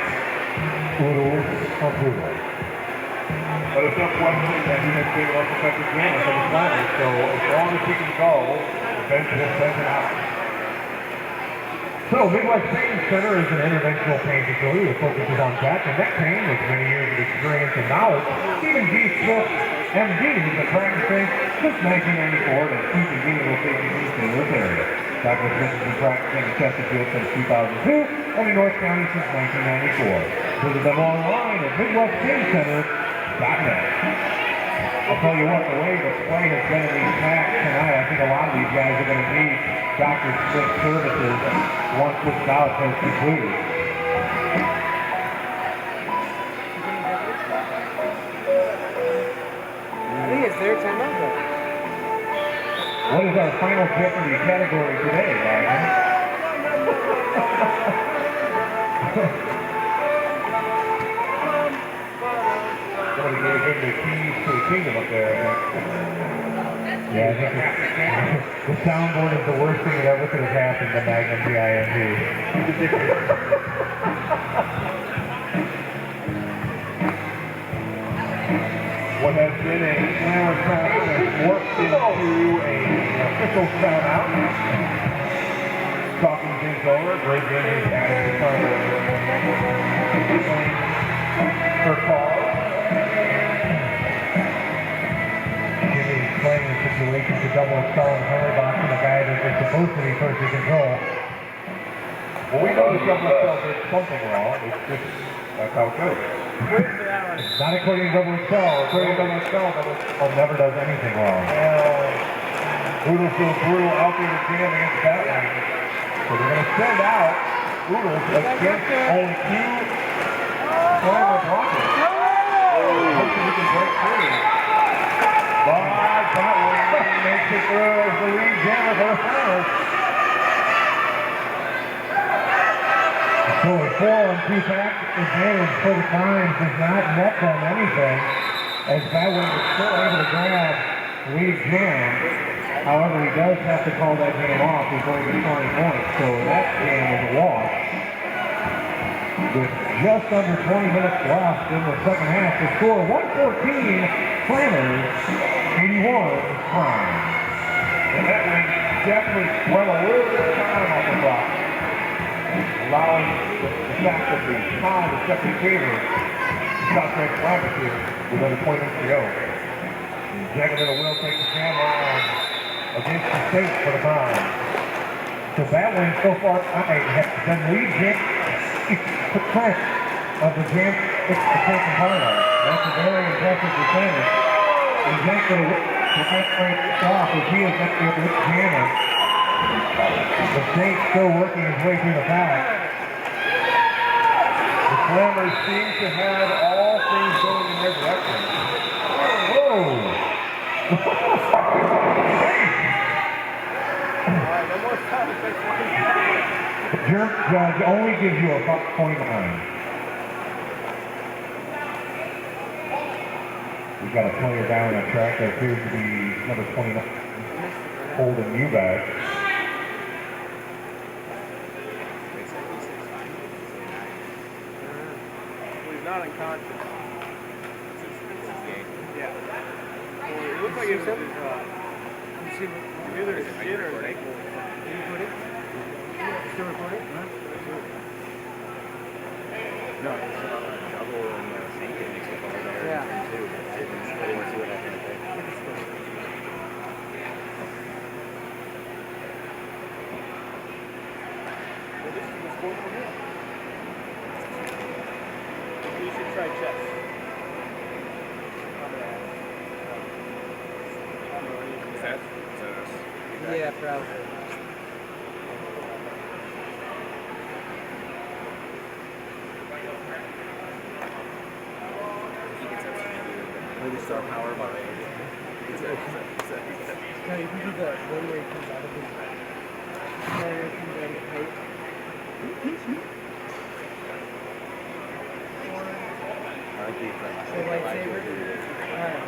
Speaker 2: Oodles of Oodles. But it's not question that he has been an effective jammer for the Slammer. So as long as he can go, the bench will send it out. So Midwest Pain Center is an interventional pain facility that focuses on back and neck pain with many years of experience and knowledge. Stephen G. Smith, MD, has been practicing since 1994 at CPD locations in the St. Louis area. Dr. Smith has been practicing in Chesterfield since 2002 and in North County since 1994. Visit them online at MidwestPainCenter.net. I'll tell you what, the way the play has been in these packs tonight, I think a lot of these guys are going to need Dr. Smith's services once this bout has concluded.
Speaker 3: I think it's their timeout though.
Speaker 2: What is our final Jeopardy category today, Wagner? Somebody gave him the keys to the kingdom up there, I think. Yeah, I think the soundboard is the worst thing that ever could have happened to Magnum PIMG. What has been a Slammer timeout has morphed into an official timeout. Talking things over, Greg James added the timeout. Her call. Playing the situation to Double XL and Hurley box and the guy that is supposed to be first in control. Well, we know that Double XL did something wrong. It's just, that's how it goes. Not according to Double XL. According to Double XL, Double XL never does anything wrong. Oodles feels brutal out there to jam against Batwing. So they're going to send out Oodles against only 2 Slammer blockers. Hopefully we can break free. But Batwing makes it through as the lead jammer for the Slammers. So a 4-on-2 advantage for the Crimes does not net them anything, as Batwing is still able to grab lead jam. However, he does have to call that jam off before he gets 20 points, so that jam is a wash. With just under 20 minutes left in the second half, the score 114 Slammers, 81 Crimes. And that one definitely spread a little bit of time off the clock. allowing the fact that the time is definitely favor South Grand Rapids here with under 20 minutes to go. Jacksonville will take the camera on against the state for the time. So battling so far tonight has been lead percent of the jam component. That's a very impressive percentage. And Jacksonville will break off as he is up there with Jammer. The state still working his way through the back. The Slammers seem to have all things going in their direction. Whoa! The jerk judge only gives you a buck 29. We've got a player down the track that appears to be number 29, holding you back.
Speaker 3: He's not unconscious. Yeah. Well, it looks like it was either a skid or an ankle. Can you put it? Still recording? No, it's not a double and a single mix it all there. Yeah. I really want to see what I can take. Well, this is the sport for him. You should try chess. Is that us? Yeah, probably. Maybe star power by no, you can do the one where it comes out of his where it comes out of the plate. The lightsaber? Alright.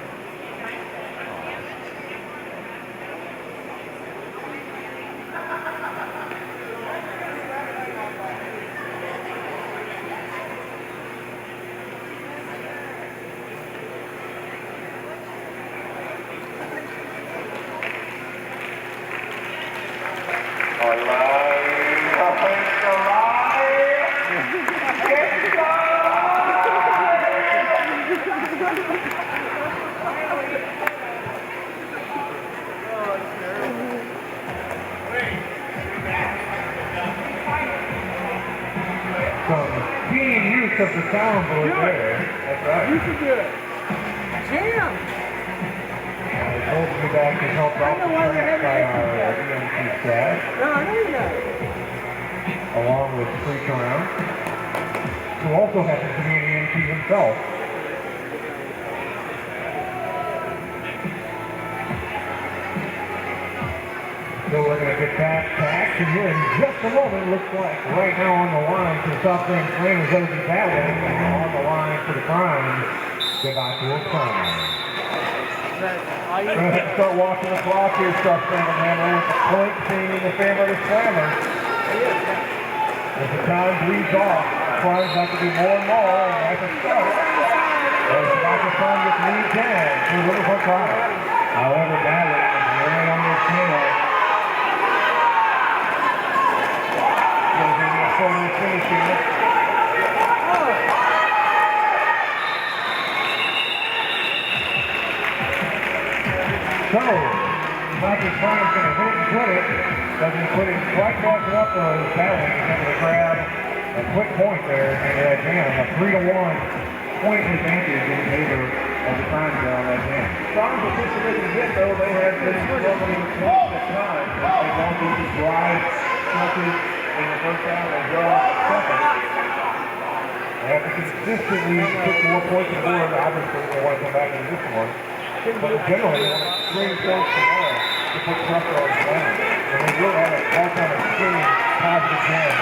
Speaker 3: Of the soundboard there. That's right. You can do it. Damn! Both of you guys can help out the track by our EMT staff. No, I know you're not. Along with Freak Around, who also happens to be an EMT himself. So we're going to get back to action here in just a moment. Looks like right now on the line for the South Grand Flames, those in battling, on the line for the Crimes, get back to his time. We're going to start watching the clock here, South Grand Hammer, with the point being in the favor of the Slammers. As the time bleeds off, the Crimes have to do more and more, and that's a start. As the microphone gets lead down to Liverpool Crimes. However, battling is right on this channel. Finishing it. So, Michael Prime's going to hit it and put it. Doesn't put it quite fast enough for his battling. He's able to grab a quick point there into that jam. A 3-1 point advantage in favor of the Primes there on that jam. Primes participated a bit, though. They have been struggling with points at times. They've gone through some drive touches in the first half as well as the second. They have to consistently put more points on the board. Obviously, they want to come back into this one. But generally, they want to bring points tomorrow to put pressure on the line. And they will have a all-time extreme positive jam.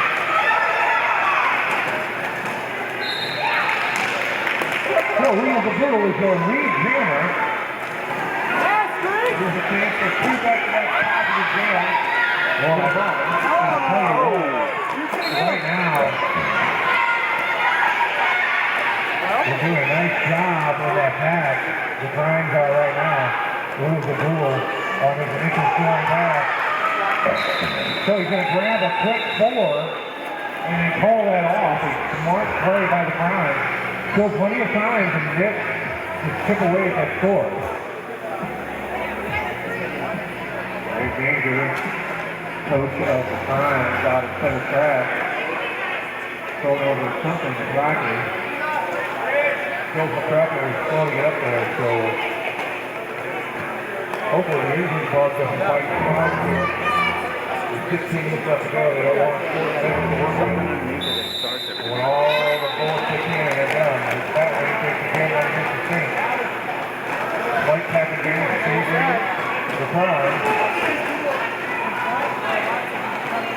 Speaker 3: So, Williams the Brutal is your lead jammer. There's a chance for two back-to-back positive jams. Right now, they're doing a nice job of that pack. The Crimes are right now. Lose the Brutal on his initial scoring pass. So he's going to grab a quick 4 and they call that off. A smart play by the Prime. Still plenty of time to nip, to chip away at that score. Very dangerous. Coach of the Prime got a set of trash. Thrown over something to Rocky. Joseph Cracker is slow to get up there, so hopefully the injury bug doesn't fight too hard to it. With 15 minutes left to go, they don't want to score anything to work with. When all the bullets kick in and they're done, that way he takes the game out against the Saints. White tapping game, favoring the Prime.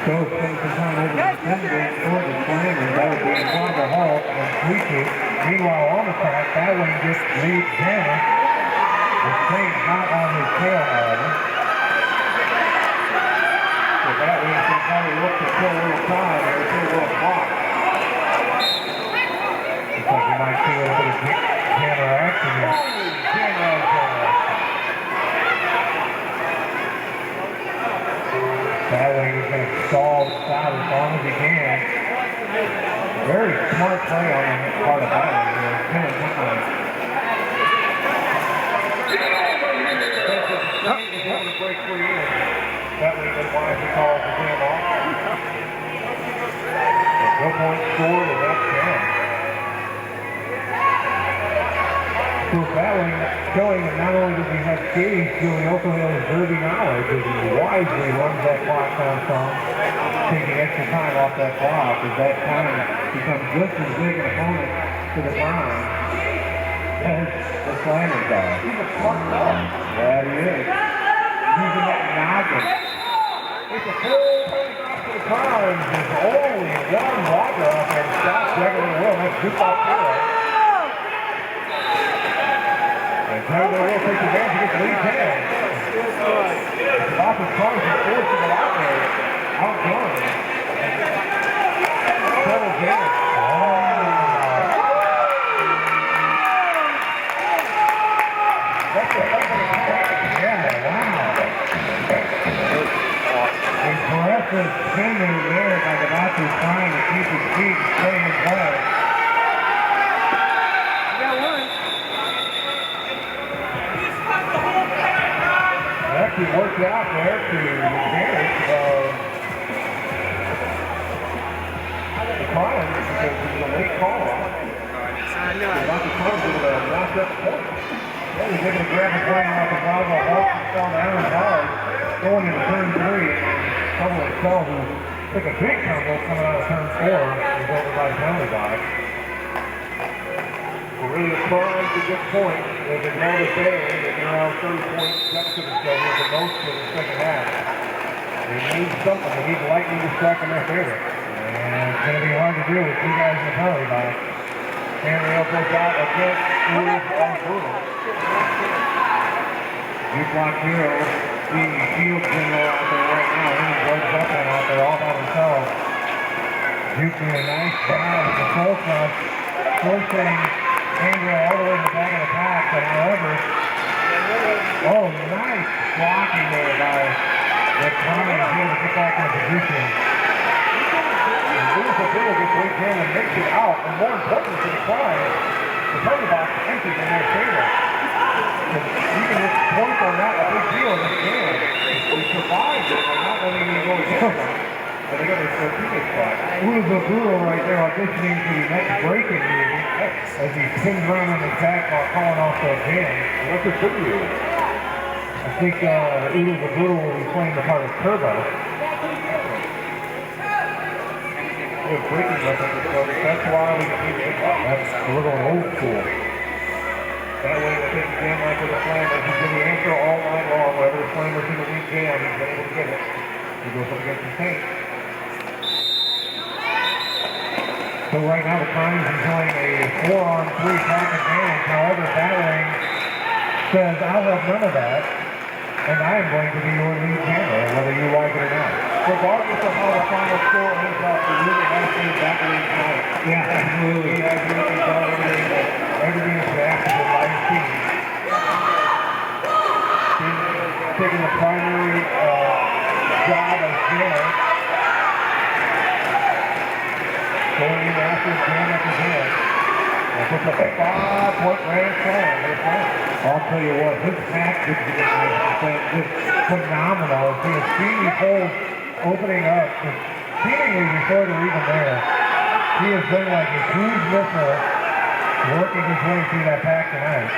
Speaker 3: Coach spends some time over the defenders or the Slammers. That would be in front of the Hall and Tweaky. Meanwhile, on the track, Batwing just leads Tanner. The Saints not on his tail, however. So Batwing can probably look to kill a little time or kill a little clock. Looks like we might see a little bit of Tanner action here. Tanner on Tanner action. Batwing is going to stall the side as long as he can. Very smart play on the part of Batwing here. 10 times. He's having to break free in. Batwing didn't want to call the game off. No point score with that 10. So Batwing showing that not only does he have skating skill, he also has derby knowledge as he wisely runs that clock down some, taking extra time off that clock as that time becomes just as big an opponent to the Prime as the Slammers are. He's a smart dog. Yeah, he is. Using that noggin. It's a full point off to the Prime. There's only one blocker out there to stop Gregory Will. That's just off there. And Gregory Will takes advantage of the lead 10. Boston Cars is forced to go out there. Outdone. Trouble James. That's the yeah, wow. Impressive spinning there by the Boston trying to keep his feet and stay in play. Actually worked out there to the advantage of the Prime because it was a late call. About the Prime was able to knock up the point. Yeah, he's able to grab the plane off the Bravo, walk down the Aaron hard, going into turn 3. Trouble himself, who took a big tumble coming out of turn 4, was over by the penalty box. Really the Prime to this point, they can know that they're around 30 points deficit or so with the most in the second half. They need something. They need lightning to strike in their favor. And it's going to be hard to do with two guys in the penalty box. Henry goes out against Steve on Brutal. Block Hero, the field general out there right now. He's George Buckman out there all by himself. Duke doing a nice job with the full front, forcing Andrew all the way to the back of the pack, but however, oh, nice blocking there by the Prime to be able to get back in position. And Lewis O'Bill gets weak in and makes it out, and more importantly for the Prime, the penalty box empties in their favor. Even with points are not a big deal in this game. They survived it by not letting me go down. But they got their strategic spot. Lewis O'Bill right there auditioning for the next breaking movie as he spins around on his back while calling off the jam. What's it for you? I think Udo Zabudo will be playing the part of Turbo. We have breaking records, so that's why we keep it up. We're going old school. That way we'll take the jam like with the Slammers. He's been the answer all night long. Wherever the Slammers in the weak jam, he's been able to get it. He goes up against the Saints. So right now the Prime is enjoying a 4-on-3 pack advantage. However, Batwing says, I'll have none of that, and I am going to be your lead jammer, whether you like it or not. Regardless of how the final score ends up, the really nice thing Batwing tonight. Yeah, absolutely. He has really done everything that's asked of by his team. He's taking the primary job as jammer. Going in after the jam up his head. And puts up a 5-point grand slam. I'll tell you what, his tactics has been just phenomenal. As he has seen these holes opening up, and seemingly before they're even there, he has been like a cruise missile working his way through that pack tonight.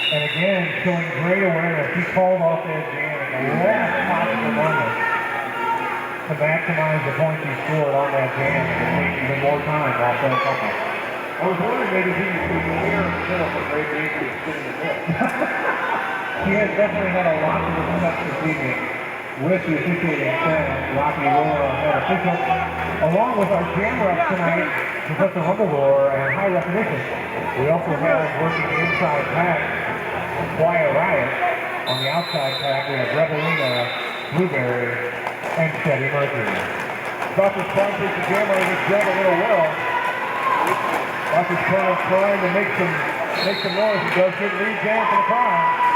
Speaker 3: And again, showing great awareness. He called off that jam at the last possible moment to maximize the points he scored on that jam and take even more time off that couple.
Speaker 2: I was wondering maybe he was going to wear himself a great game to sit in the net.
Speaker 3: He has definitely had a lot of respect this evening with the officiating staff, Rocky Laura, head official, along with our jam reps tonight, Professor Humblebore and High Recognition. We also have working inside pack, Quiet Riot. On the outside pack, we have Rebelina, Blueberry, and Steady Mercury.
Speaker 2: Dr. Spawn takes the jam out of this jam a little well. Dr. Spawn trying to make some noise. He does get lead jam for the crowd.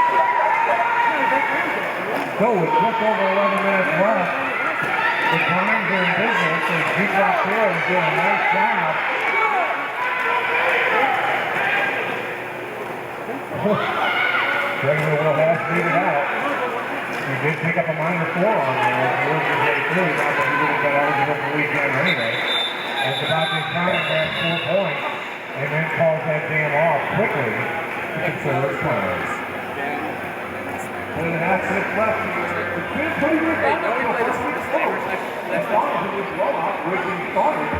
Speaker 3: So with just over 11 minutes left, the Crimes are in business, and G-Rock here is doing a nice job. Regular will have to beat it out. He did pick up a -4 on there. He was a great too, not that he didn't get eligible for league jam anyway. And Devontae Crimes grabs 4 points, and then calls that jam off quickly to control his Crimes.
Speaker 2: 1.5 minutes left. The team's pretty good back up to the first week forward. The Stars in this blowout, Richie started.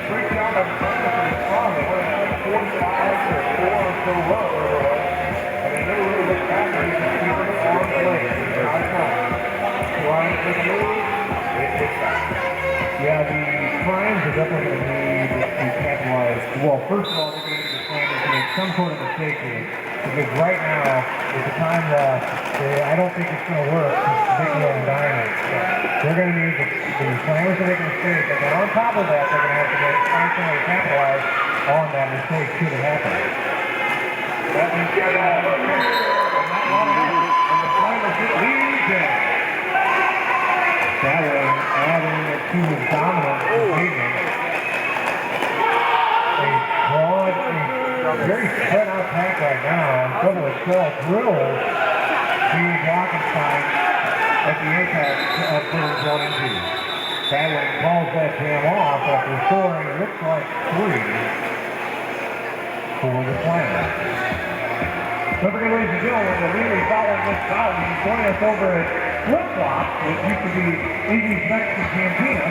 Speaker 2: Straight down by the front of the strong. They went out 45 to 4 or so low. And they never really looked back. They just keep it on play. They're out of time. Trying to move. It hits back.
Speaker 3: Yeah, the Crimes are definitely going to need to capitalize. Well, first of all, they're going to need the Flanders to make some sort of mistake here. Because right now is the time that I don't think it's going to work with Vicky and Diamond. So they're going to need the Flanders to make a mistake. And then on top of that, they're going to have to constantly capitalize on that mistake should it happen.
Speaker 2: That means get out of here. And the Flanders get lead jam.
Speaker 3: That way, adding to his dominance this evening. A very spread out pack right now. And Double itself drills the Blockenstein at the apex of third 1-2. Badwin calls that jam off after scoring, it looks like 3 for the Flanders. Don't forget, ladies and gentlemen, that really following this out, you can join us over at Flip Flop, which used to be Easy's Mexican Cantina,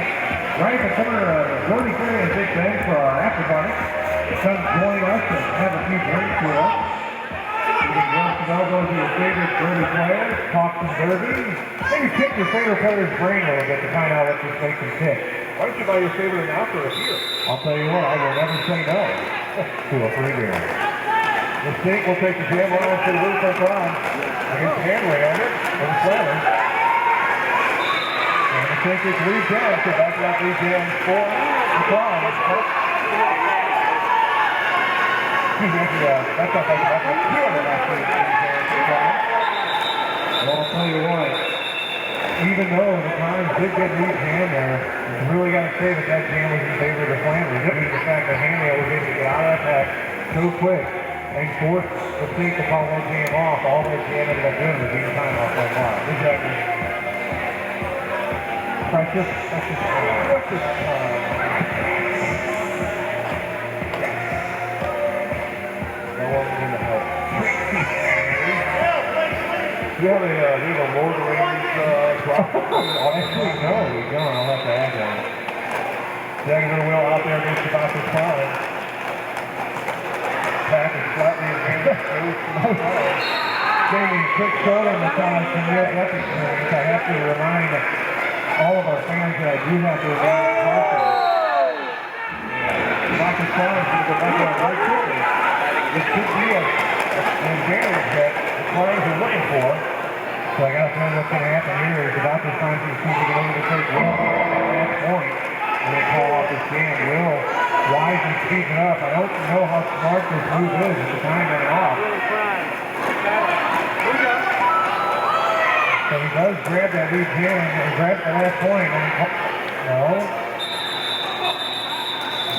Speaker 3: right at the corner of Rody Ferry and Big Bend for our after party. Come join us and have a few drinks with us. You can drink some elbows to your favorite Derby players, talk some Derby, maybe pick your favorite player's brain a little bit to find out what just makes them tick.
Speaker 2: Why don't you buy your favorite announcer a beer?
Speaker 3: I'll tell you what, I will never say no to a free beer.
Speaker 2: The State will take the jam around to the roof and run against Hanley on it for the Flanders. And the State gets lead jam, so back to that lead jam for the Crimes.
Speaker 3: That's not bad. That's a killer, actually. Well, I'll tell you what, even though the Crimes did get lead jam there, you really got to say that that jam was in favor of the Flanders, due to the fact that Hanley was able to get out of that pack so quick and force the State to call that jam off. All that jam ended up doing was being time off that clock. Exactly. Precious time.
Speaker 2: Do you have a Lord of the Rings drop?
Speaker 3: Actually, no, we don't. I'll have to add that.
Speaker 2: Jagged the wheel out there against the Dr. Spawn. Pack is slightly advanced.
Speaker 3: Getting a quick shoulder massage from your epic experience, I have to remind all of our fans that I do have to remain cautious.
Speaker 2: Dr. Spawn is going to go back there very quickly. This could be an advantage that the Crimes are looking for.
Speaker 3: So I got to know what's going to happen here. The Dr. Spawn is going to take Will at that point. And they call off this jam. Will wisely speeds it up. I don't know how smart this move is at the time that it off. So he does grab that lead jam and grab the last point. No.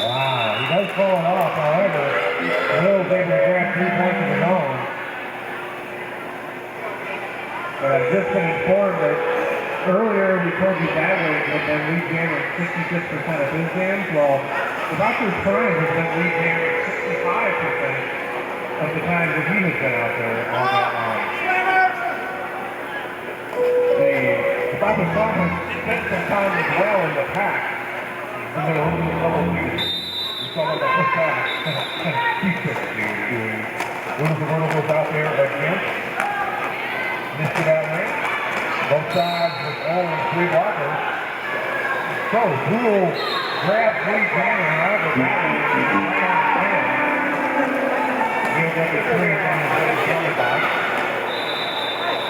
Speaker 3: Wow, he does call it off. However, Will's able to grab 3 points of his own. But I've just been informed that earlier we told you that way that been lead jamming 66% of his jams. Well, the Dr. Prime has been lead jamming 65% of the times that he has been out there on that line. The Dr. Prime has spent some time as well in the pack. And they're a little bit double duty. We saw that the first half. One of the verticals out there again. Missed it out there. Both sides with only 3 blockers. So, Poole grabs lead jammer out of the battle. Gives up his 3 on the jammer box.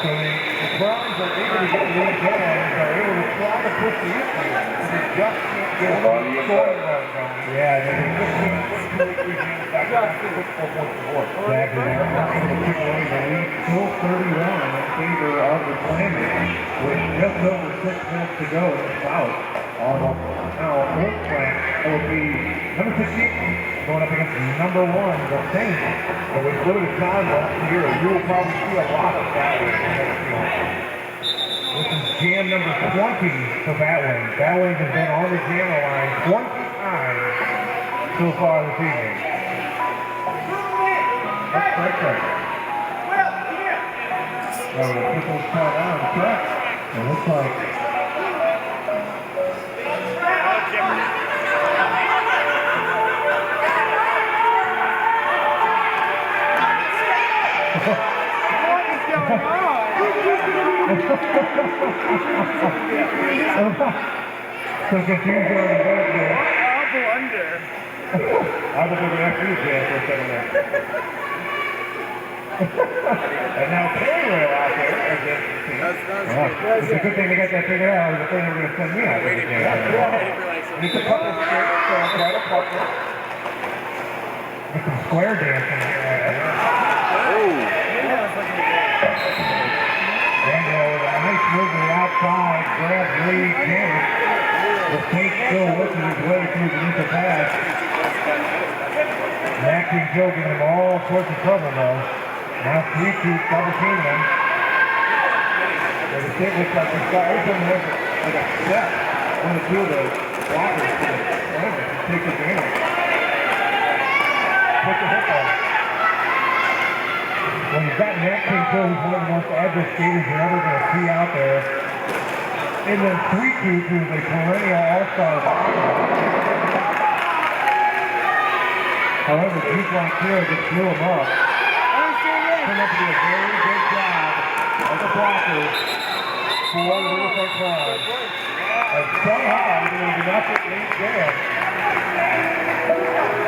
Speaker 3: So the Browns are able to get lead jammers, are able to try to push the issue. They just can't get a scoring run going. Yeah, they just can't put 2 or 3 games back up to put 4 points to board. Exactly. They're not able to pick away the lead. Still 31 in favor of the Flames, with just over 6 minutes to go in the bout. Now, Old Plant, it will be number 15 going up against number 1, the Saints. But with limited time left here, you will probably see a lot of Batwing in the next few months. This is jam number 20 for Batwing. Batwing has been on the jammer line 20 times so far this evening. That's right. Well, the people's count on the track. It looks like some confusion on the board there. I was looking after you, Jan, for a second there. And now Taylor out there against the team. It's a good thing they got that figured out. It was a thing they were going to send me out there. It's a couple of straight, so quite a couple. There's some square dancing here. And with a nice move to the outside, grabs lead, Janet. The Tate still working his way through the Newton pass. Max and Joe giving him all sorts of trouble though. Now 3-2 double teaming him. So the kid looks like he's got open with like a step. One of the 2 of the blockers to the corner to take advantage. Put the hook on. Well, you've got Matt King Phil, who's one of the most agile skaters you're ever going to see out there. And then 3-2, who's a perennial all-star. However, G-Block here just blew him up. Turned out to be a very good job of the blockers for the Riverfront Prime. And somehow, they're going to not get lead jam.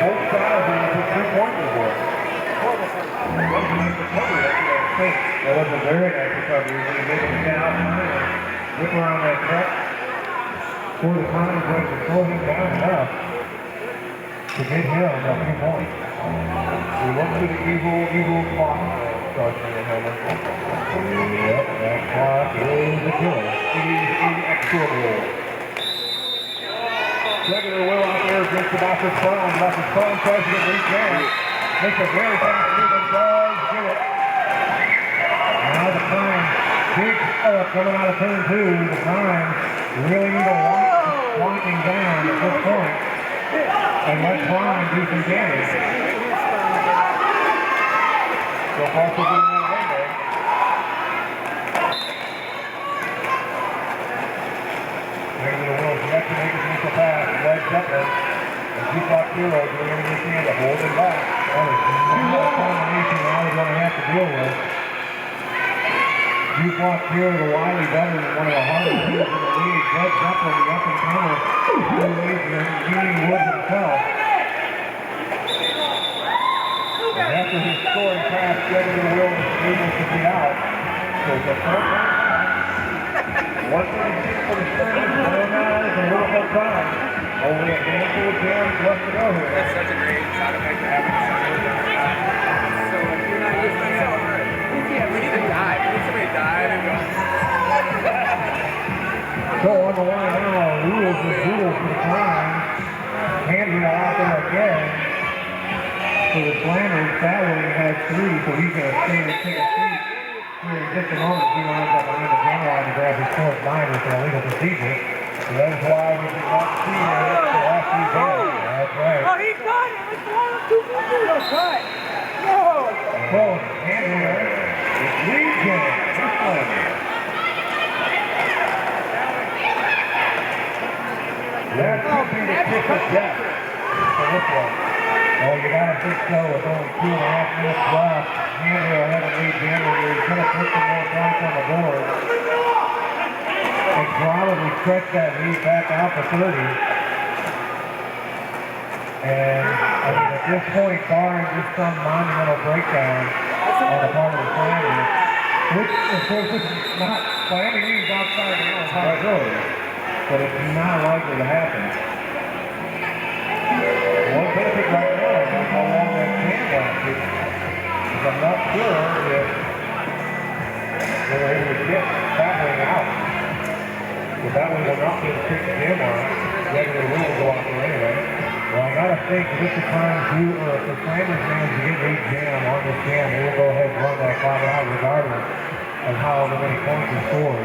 Speaker 3: Both sides are going to put 3 points in the board. That was a nice recovery. That was a very nice recovery. When you get him down and whip around that truck for the Prime was to slow him down enough to get him a few points. We look to the evil clock starts in the helmet. Yep, that clock is a killer. It is inexorable. Regular Will out there against the Boston Prime. Boston Prime tries to get lead down. Makes a very fast move and does get it. Now the Prime, big up coming out of turn 2. The Prime really need to locking down at this point and let Prime do some damage. So far, so good in that way there. Regular Will Jackson makes his initial pass, legs up there. And G-Block Hero doing everything he can to hold him back. That is not a combination that I was going to have to deal with. G-Block Hero, the wily veteran, one of the hardest hitters in the league. Led Zeppelin, the up-and-comer, who leads the Union Woods himself. And after his scoring pass, Regular Will was able to get out. So it's a 4-point pass. 136 for the Springs, 109 for Liverpool Prime. Only a handful of jams left to go here.
Speaker 5: That's such a great sound effect to have in the So if you're not used to it, yeah, we need to dive. We need somebody to dive and go.
Speaker 3: So on the line now, rules is rules for the Crimes. Andrew out there again. For the Slammers, Fowler has 3, so he's going to stay and take a seat. Here in just a moment, he lines up behind the gun line to grab his fourth minor for illegal procedure. So that is why we did not see him the last few games. That's right.
Speaker 5: Oh, he got it. It's 1 2 3. That's right. No.
Speaker 3: So, Andrew, it's Legion. This one. That could be the kick of death for this one. Oh, you gotta think so with only 2.5 minutes left. Andrew ahead of Lee January. He's gonna put some more points on the board. And probably stretch that lead back out to 30. And I mean, at this point, barring just some monumental breakdown on the part of the Slammers, which of course is not by any means outside the realm of possibility, but it's not likely to happen. One benefit right now is how long that can last. Because I'm not sure if they were able to get that way out. So that way will not be able to take the jam on. Regular rules go out there anyway. Well, I gotta think if the Crimes do, or if the Slammers manage to get a jam on this jam, they will go ahead and run that clock out regardless of how many points are scored.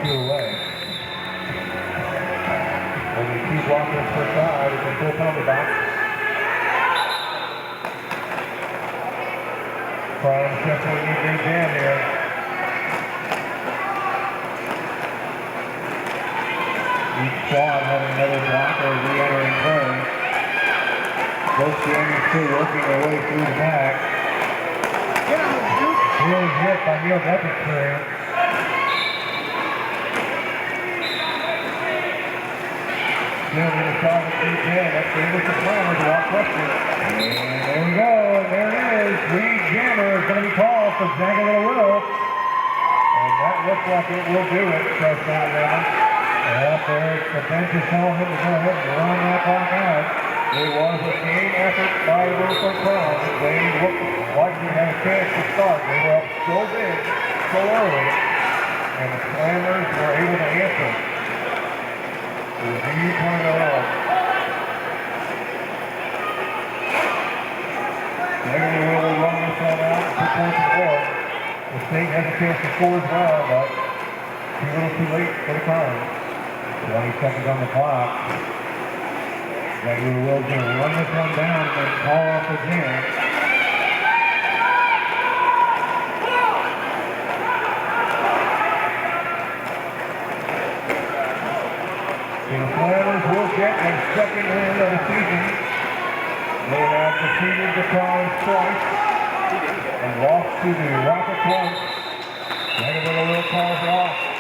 Speaker 3: Either way. When we keep walking per side, it's a full penalty box. Crimes definitely need a jam here. Each squad having another blocker re-entering play. Both Jammers still working their way through the back. Really hit by Neil Depp's career. Still in the shot with 3-10. That's favors the Slammers without question. And there we go. And there it is. Reed Jammer is going to be called for snagging a little. And that looks like it will do it. So Slammers. Up there, the bench is telling him to go ahead and run that clock out. It was a game effort by the Riverfront Crowns. They looked like they had a chance to start. They were up so big, so early, and the Slammers were able to answer. It was a huge point of all. Negative will run this one out and 2 points to board. The State has a chance to score as well, but too little too late for the Crowns. 20 seconds on the clock. Regular Will's going to run this one down and then call off the jam. The Slammers will get their second win of the season. They have defeated the Crowns twice and lost to the Rockets once. Regular Will calls it off.